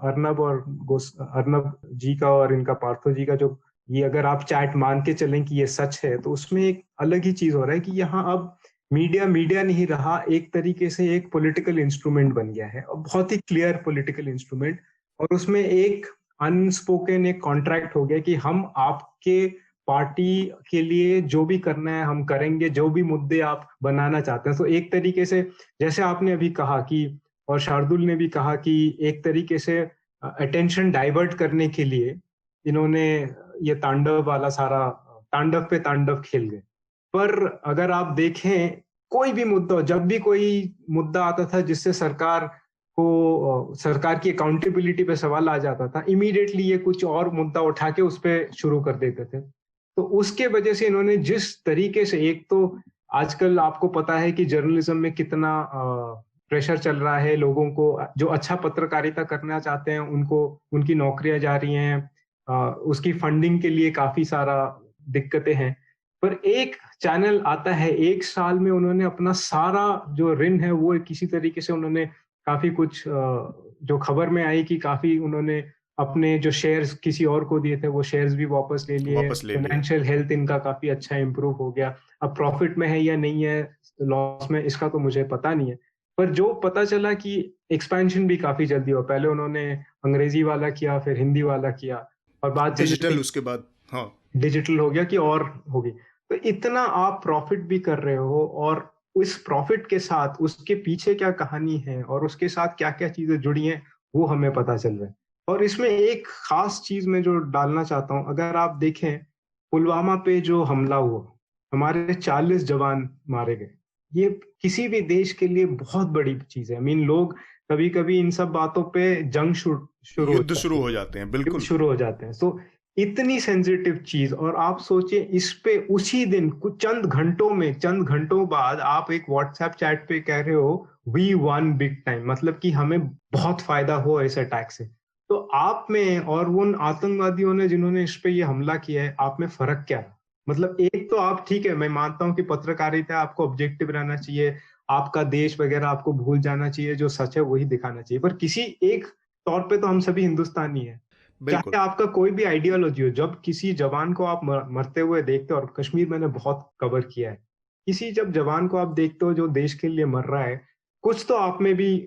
अर्नब जी का और इनका पार्थो जी का जो ये अगर आप चैट मान के चलें कि ये सच है, तो उसमें एक अलग ही चीज हो रहा है कि यहाँ अब मीडिया नहीं रहा, एक तरीके से एक पॉलिटिकल इंस्ट्रूमेंट बन गया है, और बहुत ही क्लियर पॉलिटिकल इंस्ट्रूमेंट। और उसमें एक अनस्पोकन एक कॉन्ट्रैक्ट हो गया कि हम आपके पार्टी के लिए जो भी करना है हम करेंगे, जो भी मुद्दे आप बनाना चाहते हैं। तो एक तरीके से जैसे आपने अभी कहा कि, और शार्दुल ने भी कहा कि एक तरीके से अटेंशन डाइवर्ट करने के लिए इन्होंने ये तांडव वाला सारा तांडव पे तांडव खेल गए। पर अगर आप देखें कोई भी मुद्दा, जब भी कोई मुद्दा आता था जिससे सरकार की अकाउंटेबिलिटी पे सवाल आ जाता था, इमीडिएटली ये कुछ और मुद्दा उठा के उस पर शुरू कर देते थे। तो उसके वजह से इन्होंने जिस तरीके से, एक तो आजकल आपको पता है कि जर्नलिज्म में कितना प्रेशर चल रहा है, लोगों को जो अच्छा पत्रकारिता करना चाहते हैं उनको उनकी नौकरियां जा रही हैं, उसकी फंडिंग के लिए काफी सारा दिक्कतें हैं। पर एक चैनल आता है, एक साल में उन्होंने अपना सारा जो ऋण है वो किसी तरीके से उन्होंने काफी कुछ, जो खबर में आई कि काफी उन्होंने अपने जो शेयर्स किसी और को दिए थे वो शेयर्स भी वापस ले लिए, फाइनेंशियल हेल्थ इनका काफी अच्छा इंप्रूव हो गया। अब प्रॉफिट में है या नहीं है, लॉस में, इसका तो मुझे पता नहीं है। पर जो पता चला कि एक्सपेंशन भी काफी जल्दी हुआ, पहले उन्होंने अंग्रेजी वाला किया, फिर हिंदी वाला किया, और बाद डिजिटल, उसके बाद हाँ डिजिटल हो गया कि और होगी। तो इतना आप प्रॉफिट भी कर रहे हो, और उस प्रॉफिट के साथ उसके पीछे क्या कहानी है और उसके साथ क्या क्या चीजें जुड़ी हैं वो हमें पता चल रहा है। और इसमें एक खास चीज मैं जो डालना चाहता हूँ, अगर आप देखें पुलवामा पे जो हमला हुआ, हमारे 40 जवान मारे गए, ये किसी भी देश के लिए बहुत बड़ी चीज है। लोग कभी कभी इन सब बातों पे युद्ध शुरू हो जाते हैं, बिल्कुल शुरू हो जाते हैं। तो इतनी सेंसिटिव चीज, और आप सोचिए इस पे उसी दिन कुछ चंद घंटों बाद आप एक व्हाट्सएप चैट पे कह रहे हो वी वन बिग टाइम, मतलब कि हमें बहुत फायदा हुआ इस अटैक से। तो आप में और उन आतंकवादियों ने जिन्होंने इस पे ये हमला किया है, आप में फर्क क्या है? मतलब एक तो आप, ठीक है, मैं मानता हूँ कि पत्रकारिता आपको ऑब्जेक्टिव रहना चाहिए, आपका देश वगैरह आपको भूल जाना चाहिए, जो सच है वही दिखाना चाहिए, पर किसी एक तौर पे तो हम सभी हिंदुस्तानी है। चाहे आपका कोई भी आइडियोलॉजी हो, जब किसी जवान को आप मरते हुए देखते हो, और कश्मीर मैंने बहुत कवर किया है, किसी जब जवान को आप देखते हो जो देश के लिए मर रहा है, कुछ तो आप में भी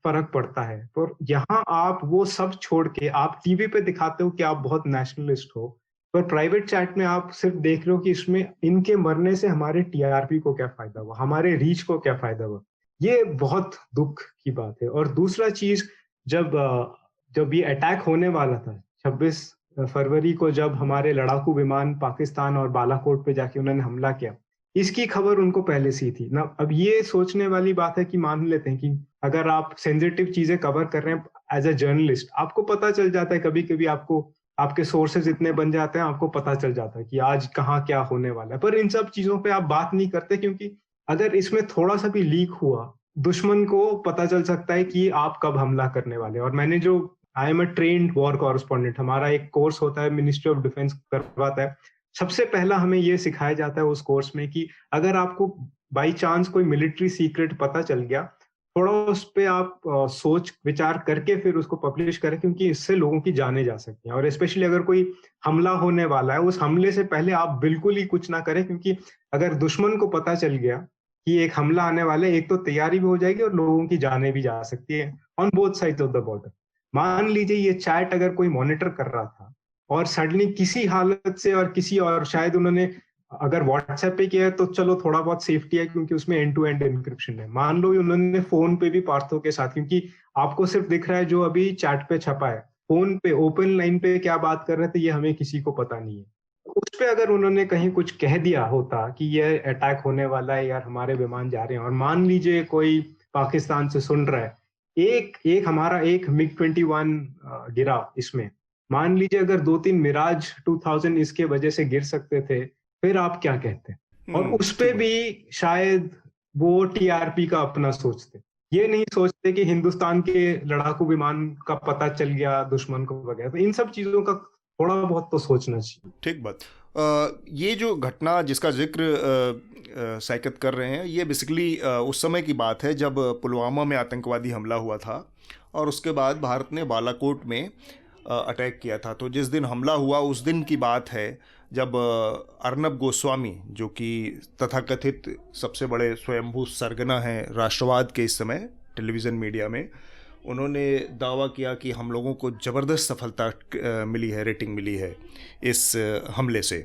फर्क पड़ता है। तो यहाँ आप वो सब छोड़ के आप टीवी पे दिखाते हो कि आप बहुत नेशनलिस्ट हो, पर प्राइवेट चैट में आप सिर्फ देख रहे हो कि इसमें इनके मरने से हमारे टीआरपी को क्या फायदा हुआ, हमारे रीच को क्या फायदा हुआ। ये बहुत दुख की बात है। और दूसरा चीज, जब ये अटैक होने वाला था 26 फरवरी को, जब हमारे लड़ाकू विमान पाकिस्तान और बालाकोट पे जाके उन्होंने हमला किया, इसकी खबर उनको पहले से थी ना। अब ये सोचने वाली बात है कि मान लेते हैं कि अगर आप सेंसिटिव चीजें कवर कर रहे हैं एज अ जर्नलिस्ट, आपको पता चल जाता है, कभी कभी आपको आपके सोर्सेज इतने बन जाते हैं, आपको पता चल जाता है कि आज कहाँ क्या होने वाला है। पर इन सब चीजों पे आप बात नहीं करते, क्योंकि अगर इसमें थोड़ा सा भी लीक हुआ, दुश्मन को पता चल सकता है कि आप कब हमला करने वाले। और मैंने जो, I am a trained war correspondent, हमारा एक कोर्स होता है, मिनिस्ट्री ऑफ डिफेंस करवाता है। सबसे पहला हमें ये सिखाया जाता है उस कोर्स में कि अगर आपको बाई चांस कोई मिलिट्री सीक्रेट पता चल गया, थोड़ा उस पे आप सोच विचार करके फिर उसको पब्लिश करें, क्योंकि इससे लोगों की जाने जा सकती हैं। और स्पेशली अगर कोई हमला होने वाला है, उस हमले से पहले आप बिल्कुल ही कुछ ना करें, क्योंकि अगर दुश्मन को पता चल गया कि एक हमला आने वाला है, एक तो तैयारी भी हो जाएगी और लोगों की जाने भी जा सकती है on both sides of the border. मान लीजिए ये चैट अगर कोई मॉनिटर कर रहा था और सडनली किसी हालत से, और किसी और शायद उन्होंने अगर व्हाट्सएप पे किया है तो चलो थोड़ा बहुत सेफ्टी है, क्योंकि उसमें एंड टू एंड एन्क्रिप्शन है। मान लो उन्होंने फोन पे भी पार्थो के साथ, क्योंकि आपको सिर्फ दिख रहा है जो अभी चैट पे छपा है, फोन पे ओपन लाइन पे क्या बात कर रहे थे ये हमें किसी को पता नहीं है। उस पे अगर उन्होंने कहीं कुछ कह दिया होता कि ये अटैक होने वाला है यार, हमारे विमान जा रहे हैं, और मान लीजिए कोई पाकिस्तान से सुन रहा है, एक हमारा एक MiG-21 गिरा, इसमें मान लीजिए अगर 2-3 मिराज 2000 इसके वजह से गिर सकते थे, फिर आप क्या कहते? और उस पे भी शायद वो टीआरपी का अपना सोचते। ये नहीं सोचते कि हिंदुस्तान के लड़ाकू विमान का पता चल गया दुश्मन को वगैरह। तो इन सब चीजों का थोड़ा बहुत तो सोचना चाहिए। ठीक बात। ये जो घटना जिसका जिक्र सैकत कर रहे हैं, ये बेसिकली उस समय की बात है जब पुलवामा में आतंकवादी हमला हुआ था और उसके बाद भारत ने बालाकोट में अटैक किया था। तो जिस दिन हमला हुआ उस दिन की बात है जब अर्नब गोस्वामी, जो कि तथाकथित सबसे बड़े स्वयंभू सरगना हैं राष्ट्रवाद के इस समय टेलीविज़न मीडिया में, उन्होंने दावा किया कि हम लोगों को ज़बरदस्त सफलता मिली है, रेटिंग मिली है इस हमले से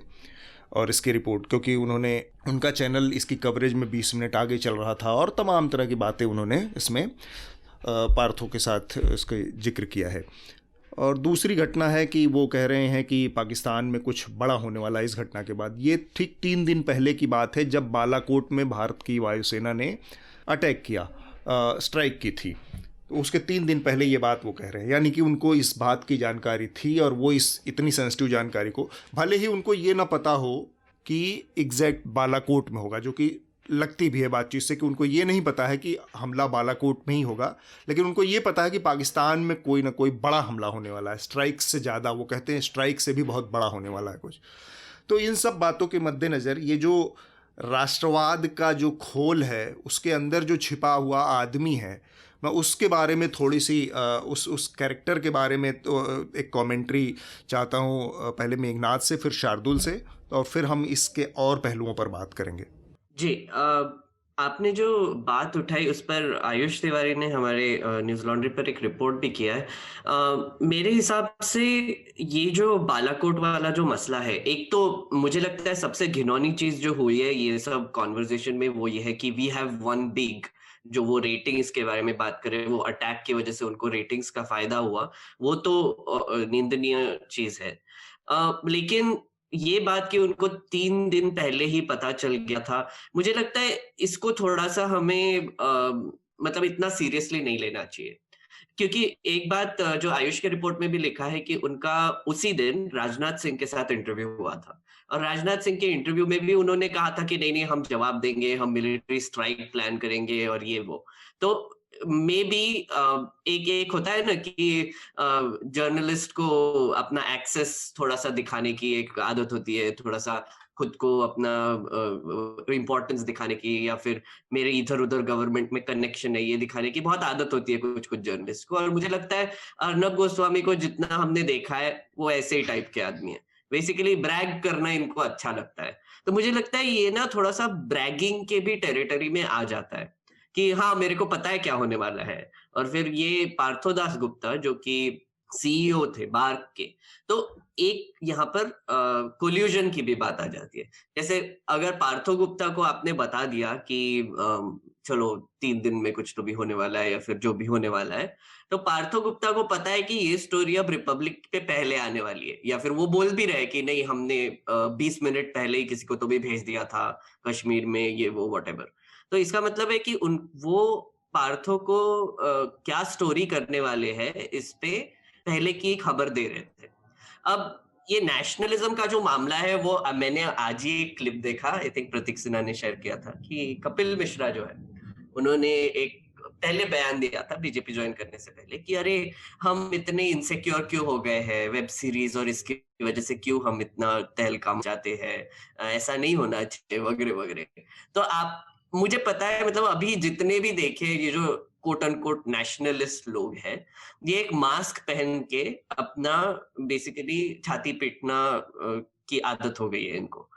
और इसकी रिपोर्ट, क्योंकि उनका चैनल इसकी कवरेज में 20 मिनट आगे चल रहा था और तमाम तरह की बातें उन्होंने इसमें पार्थों के साथ इसका जिक्र किया है। और दूसरी घटना है कि वो कह रहे हैं कि पाकिस्तान में कुछ बड़ा होने वाला है इस घटना के बाद। ये ठीक 3 दिन पहले की बात है जब बालाकोट में भारत की वायुसेना ने अटैक किया, स्ट्राइक की थी। तो उसके 3 दिन पहले ये बात वो कह रहे हैं, यानी कि उनको इस बात की जानकारी थी और वो इस इतनी सेंसिटिव जानकारी को, भले ही उनको ये ना पता हो कि एग्जैक्ट बालाकोट में होगा, जो कि लगती भी है बातचीत से कि उनको ये नहीं पता है कि हमला बालाकोट में ही होगा, लेकिन उनको ये पता है कि पाकिस्तान में कोई ना कोई बड़ा हमला होने वाला है, स्ट्राइक से ज़्यादा, वो कहते हैं स्ट्राइक से भी बहुत बड़ा होने वाला है कुछ। तो इन सब बातों के मद्देनज़र ये जो राष्ट्रवाद का जो खोल है उसके अंदर जो छिपा हुआ आदमी है, मैं उसके बारे में थोड़ी सी उस कैरेक्टर के बारे में तो एक कमेंट्री चाहता हूँ, पहले मेघनाथ से, फिर शार्दुल से, और फिर हम इसके और पहलुओं पर बात करेंगे। जी, आपने जो बात उठाई उस पर आयुष तिवारी ने हमारे न्यूज़ लॉन्ड्री पर एक रिपोर्ट भी किया है। मेरे हिसाब से ये जो बालाकोट वाला जो मसला है, एक तो मुझे लगता है सबसे घिनौनी चीज जो हुई है ये सब कॉन्वर्सेशन में वो ये है कि वी हैव वन बिग, जो वो रेटिंग्स के बारे में बात करें, वो अटैक की वजह से उनको रेटिंग्स का फायदा हुआ, वो तो निंदनीय चीज है। लेकिन ये बात कि उनको 3 दिन पहले ही पता चल गया था, मुझे लगता है इसको थोड़ा सा हमें मतलब इतना सीरियसली नहीं लेना चाहिए। क्योंकि एक बात जो आयुष के रिपोर्ट में भी लिखा है कि उनका उसी दिन राजनाथ सिंह के साथ इंटरव्यू हुआ था, और राजनाथ सिंह के इंटरव्यू में भी उन्होंने कहा था कि नहीं हम जवाब देंगे, हम मिलिट्री स्ट्राइक प्लान करेंगे और ये वो। तो मे बी एक होता है ना कि जर्नलिस्ट को अपना एक्सेस थोड़ा सा दिखाने की एक आदत होती है, थोड़ा सा खुद को अपना इम्पोर्टेंस दिखाने की, या फिर मेरे इधर उधर गवर्नमेंट में कनेक्शन है ये दिखाने की बहुत आदत होती है कुछ जर्नलिस्ट को। और मुझे लगता है अर्नब गोस्वामी को जितना हमने देखा है वो ऐसे ही टाइप के आदमी है, बेसिकली ब्रैग करना इनको अच्छा लगता है। तो मुझे लगता है ये ना थोड़ा सा ब्रैगिंग के भी टेरिटरी में आ जाता है कि हाँ मेरे को पता है क्या होने वाला है। और फिर ये पार्थो दासगुप्ता जो कि सीईओ थे बार्क के, तो एक यहाँ पर कोल्यूजन की भी बात आ जाती है। जैसे अगर पार्थो गुप्ता को आपने बता दिया कि चलो 3 दिन में कुछ तो भी होने वाला है या फिर जो भी होने वाला है, तो पार्थो गुप्ता को पता है कि ये स्टोरी अब रिपब्लिक पे पहले आने वाली है, या फिर वो बोल भी रहे कि नहीं हमने 20 मिनट पहले ही किसी को तो भी भेज दिया था कश्मीर में, ये वो व्हाटएवर। तो इसका मतलब है कि वो पार्थो को क्या स्टोरी करने वाले हैं इस पे पहले की खबर दे रहे थे। अब ये नेशनलिज्म का जो मामला है वो मैंने आज ही एक क्लिप देखा, आई थिंक प्रतीक सिन्हा ने शेयर किया था, कि कपिल मिश्रा जो है उन्होंने एक पहले बयान दिया था बीजेपी ज्वाइन करने से पहले कि अरे हम इतने इनसिक्योर क्यों हो गए हैं वेब सीरीज और इसकी वजह से, क्यों हम इतना तहलका मचाते हैं, ऐसा नहीं होना चाहिए वगैरह वगैरह। तो आप, मुझे पता है मतलब अभी जितने भी देखे ये जो कोट अनकोट नेशनलिस्ट लोग हैं, ये एक मास्क पहन के अपना बेसिकली छाती पीटना की आदत हो गई है इनको,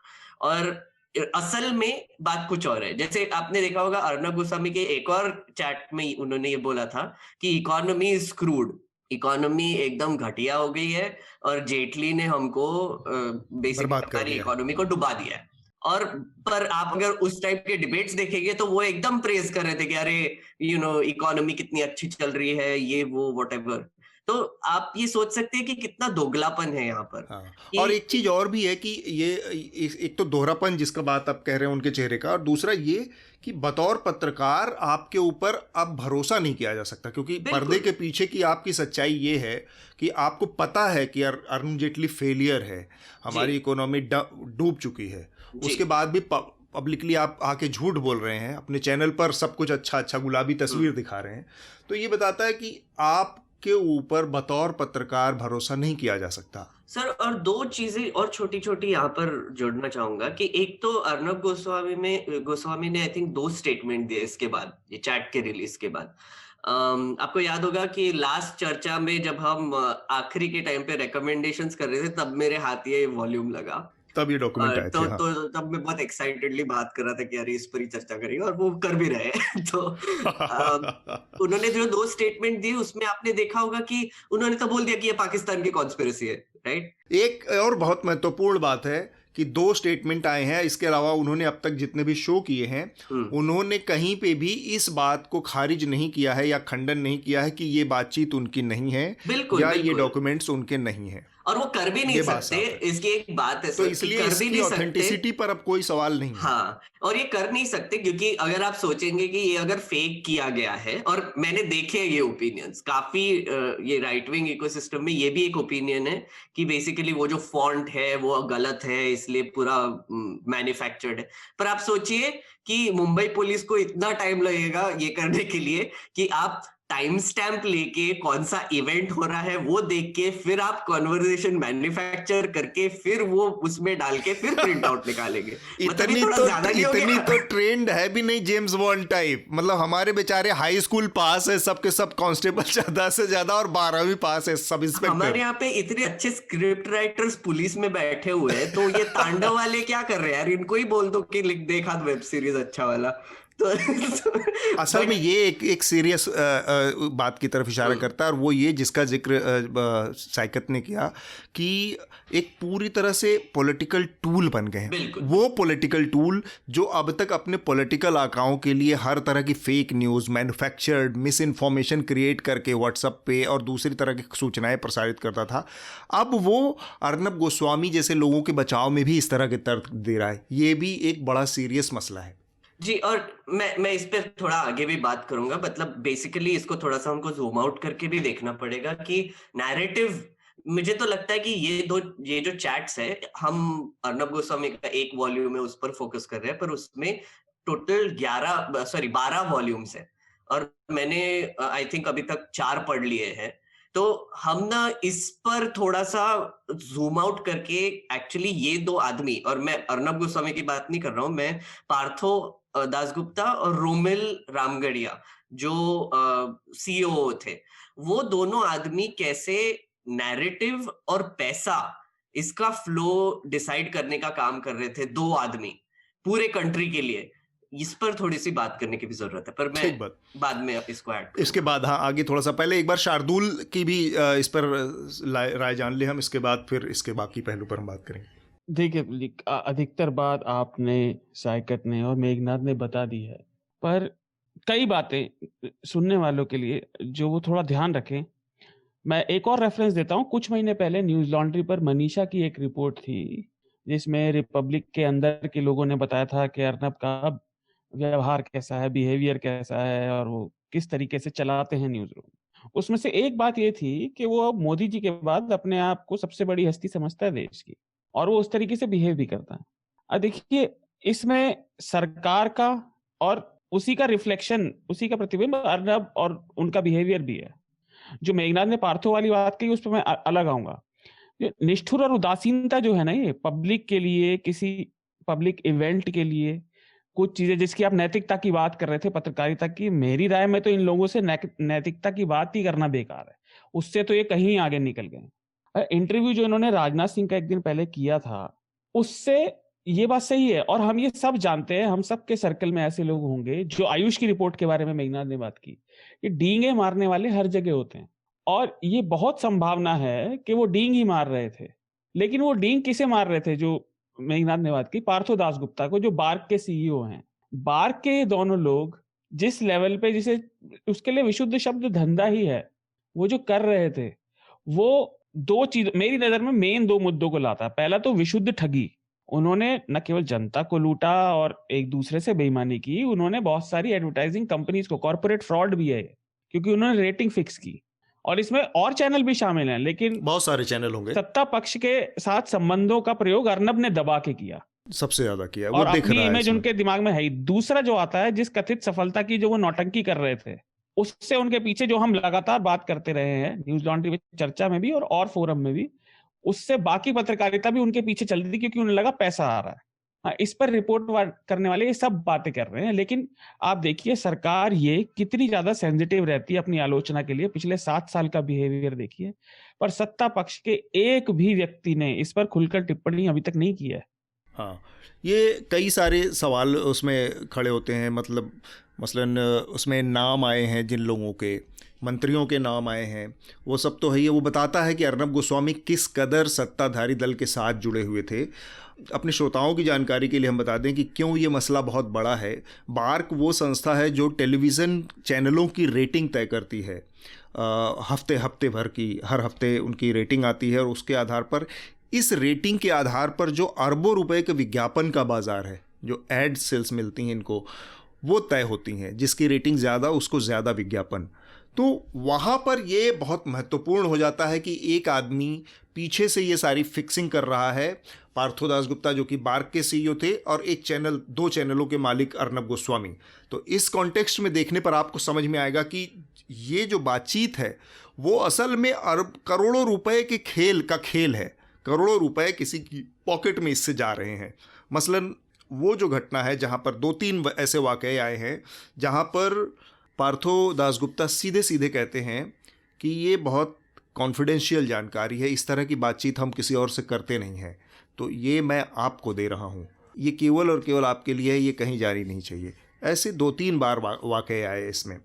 और असल में बात कुछ और है। जैसे आपने देखा होगा अर्नब गोस्वामी के एक और चैट में उन्होंने ये बोला था कि इकोनॉमी इज स्क्रूड, इकोनॉमी एकदम घटिया हो गई है और जेटली ने हमको बेसिकली इकोनॉमी को डुबा दिया है। और पर आप अगर उस टाइप के डिबेट्स देखेंगे तो वो एकदम प्रेज कर रहे थे कि अरे इकोनॉमी कितनी अच्छी चल रही है, ये वो व्हाटएवर। तो आप ये सोच सकते हैं कि कितना दोगलापन है यहाँ पर। हाँ। और एक चीज और भी है कि ये एक तो दोहरापन जिसका बात आप कह रहे हैं उनके चेहरे का, और दूसरा ये कि बतौर पत्रकार आपके ऊपर अब भरोसा नहीं किया जा सकता, क्योंकि पर्दे के पीछे की आपकी सच्चाई ये है कि आपको पता है कि अरुण जेटली फेलियर है, हमारी इकोनॉमी डूब चुकी है, उसके बाद भी पब्लिकली आप आके झूठ बोल रहे हैं, अपने चैनल पर सब कुछ अच्छा अच्छा गुलाबी तस्वीर दिखा रहे हैं, तो ये बताता है कि आपके ऊपर बतौर पत्रकार भरोसा नहीं किया जा सकता। सर, और दो चीजें और छोटी छोटी यहाँ पर जोड़ना चाहूंगा कि एक तो अर्नब गोस्वामी ने आई थिंक 2 स्टेटमेंट दिए इसके बाद, ये चैट के रिलीज के बाद। आपको याद होगा कि लास्ट चर्चा में जब हम आखिरी के टाइम पे रिकमेंडेशंस कर रहे थे, तब मेरे हाथ ये वॉल्यूम लगा, तब ये डॉक्यूमेंट आए थे। हाँ। तो तब मैं बहुत एक्साइटेडली बात कर रहा था कि यार इस पर ही चर्चा करेंगे, और वो कर भी रहे हैं। तो उन्होंने जो 2 स्टेटमेंट दिए उसमें आपने देखा होगा कि उन्होंने तो बोल दिया कि ये पाकिस्तान की कॉन्स्पिरेसी है, राइट। एक और बहुत महत्वपूर्ण बात है कि 2 स्टेटमेंट आए हैं, इसके अलावा उन्होंने अब तक जितने भी शो किए हैं उन्होंने कहीं पे भी इस बात को खारिज नहीं किया है या खंडन नहीं किया है कि ये बातचीत उनकी नहीं है, बिल्कुल, या बिल्कुल। ये डॉक्यूमेंट्स उनके नहीं हैं, और वो कर भी नहीं सकते। इसकी एक बात है तो सर, इसलिए कर भी इसकी नहीं ऑथेंटिसिटी पर अब कोई सवाल नहीं है। हाँ, और ये कर नहीं सकते क्योंकि अगर आप सोचेंगे कि ये अगर फेक किया गया है, और मैंने देखे ये ओपिनियंस काफी, ये राइट विंग इकोसिस्टम में ये भी एक ओपिनियन है कि बेसिकली वो जो फॉन्ट है वो गलत है, इसलिए पूरा मैन्युफैक्चर्ड है। पर आप सोचिए कि मुंबई पुलिस को इतना टाइम लगेगा ये करने के लिए कि आप टाइम स्टैम्प लेके कौन सा इवेंट हो रहा है वो देख के, फिर आप कॉन्वर्सेशन मैन्युफैक्चर करके, फिर वो उसमें डाल के फिर प्रिंट आउट निकालेंगे। इतनी तो ट्रेंड है भी नहीं जेम्स बॉन्ड टाइप। मतलब हमारे बेचारे हाई स्कूल पास है सबके सब कांस्टेबल ज्यादा से ज्यादा, और 12वीं पास है सब इंस्पेक्टर। हमारे यहाँ पे इतने अच्छे स्क्रिप्ट राइटर्स पुलिस में बैठे हुए हैं, तो ये तांडव वाले क्या कर रहे हैं यार, इनको ही बोल दो कि लिख देखा वेब सीरीज अच्छा वाला। तो असल में ये एक सीरियस बात की तरफ इशारा करता है, और वो ये जिसका जिक्र साइकत ने किया कि एक पूरी तरह से पॉलिटिकल टूल बन गए हैं। वो पॉलिटिकल टूल जो अब तक अपने पॉलिटिकल आकाओं के लिए हर तरह की fake news, manufactured miss information create करके व्हाट्सएप पे और दूसरी तरह की सूचनाएं प्रसारित करता था, अब वो अर्नब गोस्वामी जैसे लोगों के बचाव में भी इस तरह के तर्क दे रहा है। ये भी एक बड़ा सीरियस मसला है जी। और मैं इस पे थोड़ा आगे भी बात करूंगा। मतलब बेसिकली इसको थोड़ा सा हमको जूम आउट करके भी देखना पड़ेगा कि नैरेटिव, मुझे तो लगता है कि ये जो चैट्स है, हम अर्नब गोस्वामी का एक वॉल्यूम है उस पर फोकस कर रहे हैं, पर उसमें टोटल 12 वॉल्यूम्स है, और मैंने आई थिंक अभी तक 4 पढ़ लिए हैं। तो हम ना इस पर थोड़ा सा जूम आउट करके एक्चुअली ये 2 आदमी, और मैं अर्नब गोस्वामी की बात नहीं कर रहा हूं, मैं पार्थो दासगुप्ता और रोमिल रामगढ़िया जो सीईओ थे, वो दोनों आदमी कैसे नैरेटिव और पैसा, इसका फ्लो डिसाइड करने का काम कर रहे थे। 2 आदमी पूरे कंट्री के लिए, इस पर थोड़ी सी बात करने की भी जरूरत है, पर मैं बाद में इसको ऐड इसके बाद हाँ आगे थोड़ा सा, पहले एक बार शार्दुल की भी इस पर राय जान ले हम, इसके बाद फिर इसके बाकी पहलू पर हम बात करेंगे। देखिए, अधिकतर बात आपने, साइकत ने और मेघनाथ ने बता दी है, पर कई बातें सुनने वालों के लिए जो वो थोड़ा ध्यान रखें। मैं एक और रेफरेंस देता हूँ। कुछ महीने पहले न्यूज लॉन्ड्री पर मनीषा की एक रिपोर्ट थी जिसमें रिपब्लिक के अंदर के लोगों ने बताया था कि अर्नब का व्यवहार कैसा है, बिहेवियर कैसा है, और वो किस तरीके से चलाते हैं न्यूज रूम। उसमें से एक बात ये थी कि वो अब मोदी जी के बाद अपने आप को सबसे बड़ी हस्ती समझता है देश की, और वो उस तरीके से बिहेव भी करता है। अब देखिए, इसमें सरकार का और उसी का रिफ्लेक्शन, उसी का प्रतिबिंब अर्नब और उनका बिहेवियर भी है। जो मेघनाथ ने पार्थो वाली बात कही उस पर मैं अलग आऊंगा। निष्ठुर और उदासीनता जो है ना, ये पब्लिक के लिए, किसी पब्लिक इवेंट के लिए कुछ चीजें, जिसकी आप नैतिकता की बात कर रहे थे, पत्रकारिता की, मेरी राय में तो इन लोगों से नैतिकता की बात ही करना बेकार है। उससे तो ये कहीं आगे निकल गए। इंटरव्यू जो इन्होंने राजनाथ सिंह का एक दिन पहले किया था, उससे ये बात सही है, और हम ये सब जानते हैं, हम सब के सर्कल में ऐसे लोग होंगे जो आयुष की रिपोर्ट के बारे में मेघनाथ ने बात की कि डींगे मारने वाले हर जगह होते हैं, और ये बहुत संभावना है कि वो डींग ही मार रहे थे। लेकिन वो डींग किसे मार रहे थे? जो मेघनाथ ने बात की, पार्थो दासगुप्ता को, जो बार्क के सीईओ हैं। बार्क के दोनों लोग जिस लेवल पे, जिसे उसके लिए विशुद्ध शब्द धंधा ही है, वो जो कर रहे थे, वो 2 चीज मेरी नजर में मेन 2 मुद्दों को लाता है। पहला तो विशुद्ध ठगी, उन्होंने न केवल जनता को लूटा और एक दूसरे से बेईमानी की, उन्होंने बहुत सारी एडवर्टाइजिंग कंपनीज को, कॉर्पोरेट फ्रॉड भी है क्योंकि उन्होंने रेटिंग फिक्स की, और इसमें और चैनल भी शामिल हैं, लेकिन बहुत सारे चैनल होंगे। सत्ता पक्ष के साथ संबंधों का प्रयोग अर्नब ने दबा के किया। सबसे ज्यादा किया है, वो और दिख अपनी रहा है इमेज इसमें। उनके दिमाग में है ही। दूसरा जो आता है, जिस कथित सफलता की जो वो नौटंकी कर रहे थे, उससे उनके पीछे जो हम लगातार बात करते रहे हैं न्यूज लॉन्ड्री में, चर्चा में भी और फोरम में भी, उससे बाकी पत्रकारिता भी उनके पीछे चल रही थी, क्योंकि उन्हें लगा पैसा आ रहा है। हाँ, इस पर रिपोर्ट करने वाले ये सब बातें कर रहे हैं, लेकिन आप देखिए सरकार ये कितनी ज्यादा सेंसिटिव रहती है अपनी आलोचना के लिए। पिछले 7 साल का बिहेवियर देखिए, पर सत्ता पक्ष के एक भी व्यक्ति ने इस पर खुलकर टिप्पणी अभी तक नहीं की है। हाँ, ये कई सारे सवाल उसमें खड़े होते हैं, मतलब मसलन उसमें नाम आए हैं, जिन लोगों के मंत्रियों के नाम आए हैं वो सब तो है ही है। वो बताता है कि अर्नब गोस्वामी किस कदर सत्ताधारी दल के साथ जुड़े हुए थे। अपने श्रोताओं की जानकारी के लिए हम बता दें कि क्यों ये मसला बहुत बड़ा है। बार्क वो संस्था है जो टेलीविज़न चैनलों की रेटिंग तय करती है। हफ्ते भर की, हर हफ्ते उनकी रेटिंग आती है और उसके आधार पर, इस रेटिंग के आधार पर जो अरबों रुपए के विज्ञापन का बाजार है, जो एड सेल्स मिलती हैं इनको, वो तय होती हैं। जिसकी रेटिंग ज़्यादा उसको ज़्यादा विज्ञापन। तो वहाँ पर ये बहुत महत्वपूर्ण हो जाता है कि एक आदमी पीछे से ये सारी फिक्सिंग कर रहा है। पार्थो दासगुप्ता जो कि बार्क के सीईओ थे, और एक चैनल, 2 चैनलों के मालिक अर्नब गोस्वामी। तो इस कॉन्टेक्स्ट में देखने पर आपको समझ में आएगा कि ये जो बातचीत है वो असल में करोड़ों रुपए के खेल है। करोड़ों रुपए किसी की पॉकेट में इससे जा रहे हैं। मसलन वो जो घटना है जहाँ पर 2-3 ऐसे वाकये आए हैं जहाँ पर पार्थो दासगुप्ता सीधे सीधे कहते हैं कि ये बहुत कॉन्फिडेंशियल जानकारी है, इस तरह की बातचीत हम किसी और से करते नहीं हैं, तो ये मैं आपको दे रहा हूँ, ये केवल और केवल आपके लिए है, ये कहीं जारी नहीं चाहिए। ऐसे 2-3 बार वाकये आए इसमें।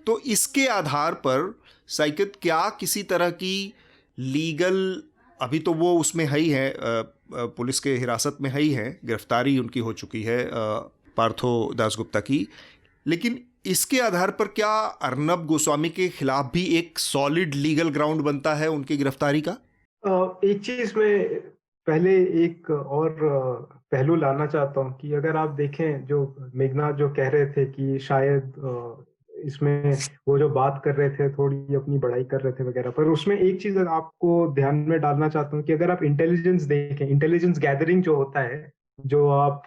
तो इसके आधार पर साइकित क्या किसी तरह की लीगल, अभी तो वो उसमें है ही है, पुलिस के हिरासत में है ही है, गिरफ्तारी उनकी हो चुकी है पार्थो दासगुप्ता की, लेकिन इसके आधार पर क्या अर्नब गोस्वामी के खिलाफ भी एक सॉलिड लीगल ग्राउंड बनता है उनकी गिरफ्तारी का? एक चीज में पहले एक और पहलू लाना चाहता हूँ कि अगर आप देखें, जो मेघनाथ जो कह रहे थे कि शायद इसमें वो जो बात कर रहे थे थोड़ी अपनी बड़ाई कर रहे थे वगैरह, पर उसमें एक चीज आपको ध्यान में डालना चाहता हूँ कि अगर आप इंटेलिजेंस देखें, इंटेलिजेंस गैदरिंग जो होता है, जो आप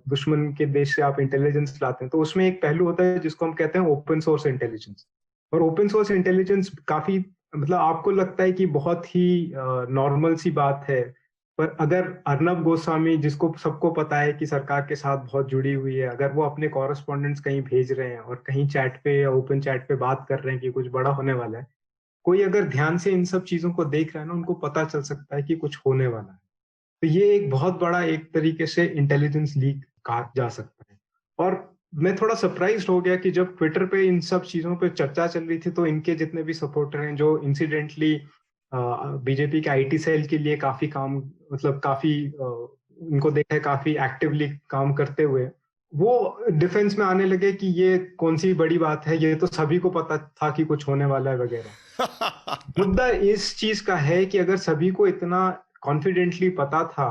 दुश्मन के देश से आप इंटेलिजेंस लाते हैं, तो उसमें एक पहलू होता है जिसको हम कहते हैं ओपन सोर्स इंटेलिजेंस। और ओपन सोर्स इंटेलिजेंस काफी, मतलब आपको लगता है कि बहुत ही नॉर्मल सी बात है, पर अगर अर्नब गोस्वामी, जिसको सबको पता है कि सरकार के साथ बहुत जुड़ी हुई है, अगर वो अपने कॉरेस्पॉन्डेंट्स कहीं भेज रहे हैं और कहीं चैट पे या ओपन चैट पे बात कर रहे हैं कि कुछ बड़ा होने वाला है, कोई अगर ध्यान से इन सब चीजों को देख रहा है ना, उनको पता चल सकता है कि कुछ होने वाला है। तो ये एक बहुत बड़ा एक तरीके से इंटेलिजेंस लीक कहा जा सकता है। और मैं थोड़ा सरप्राइज हो गया कि जब ट्विटर पे इन सब चीजों पे चर्चा चल रही थी, तो इनके जितने भी सपोर्टर हैं जो इंसिडेंटली बीजेपी के आईटी सेल के लिए काफी काम, मतलब काफी उनको देखा है काफी एक्टिवली काम करते हुए, वो डिफेंस में आने लगे कि ये कौन सी बड़ी बात है, ये तो सभी को पता था कि कुछ होने वाला है वगैरह। मुद्दा इस चीज का है कि अगर सभी को इतना कॉन्फिडेंटली पता था,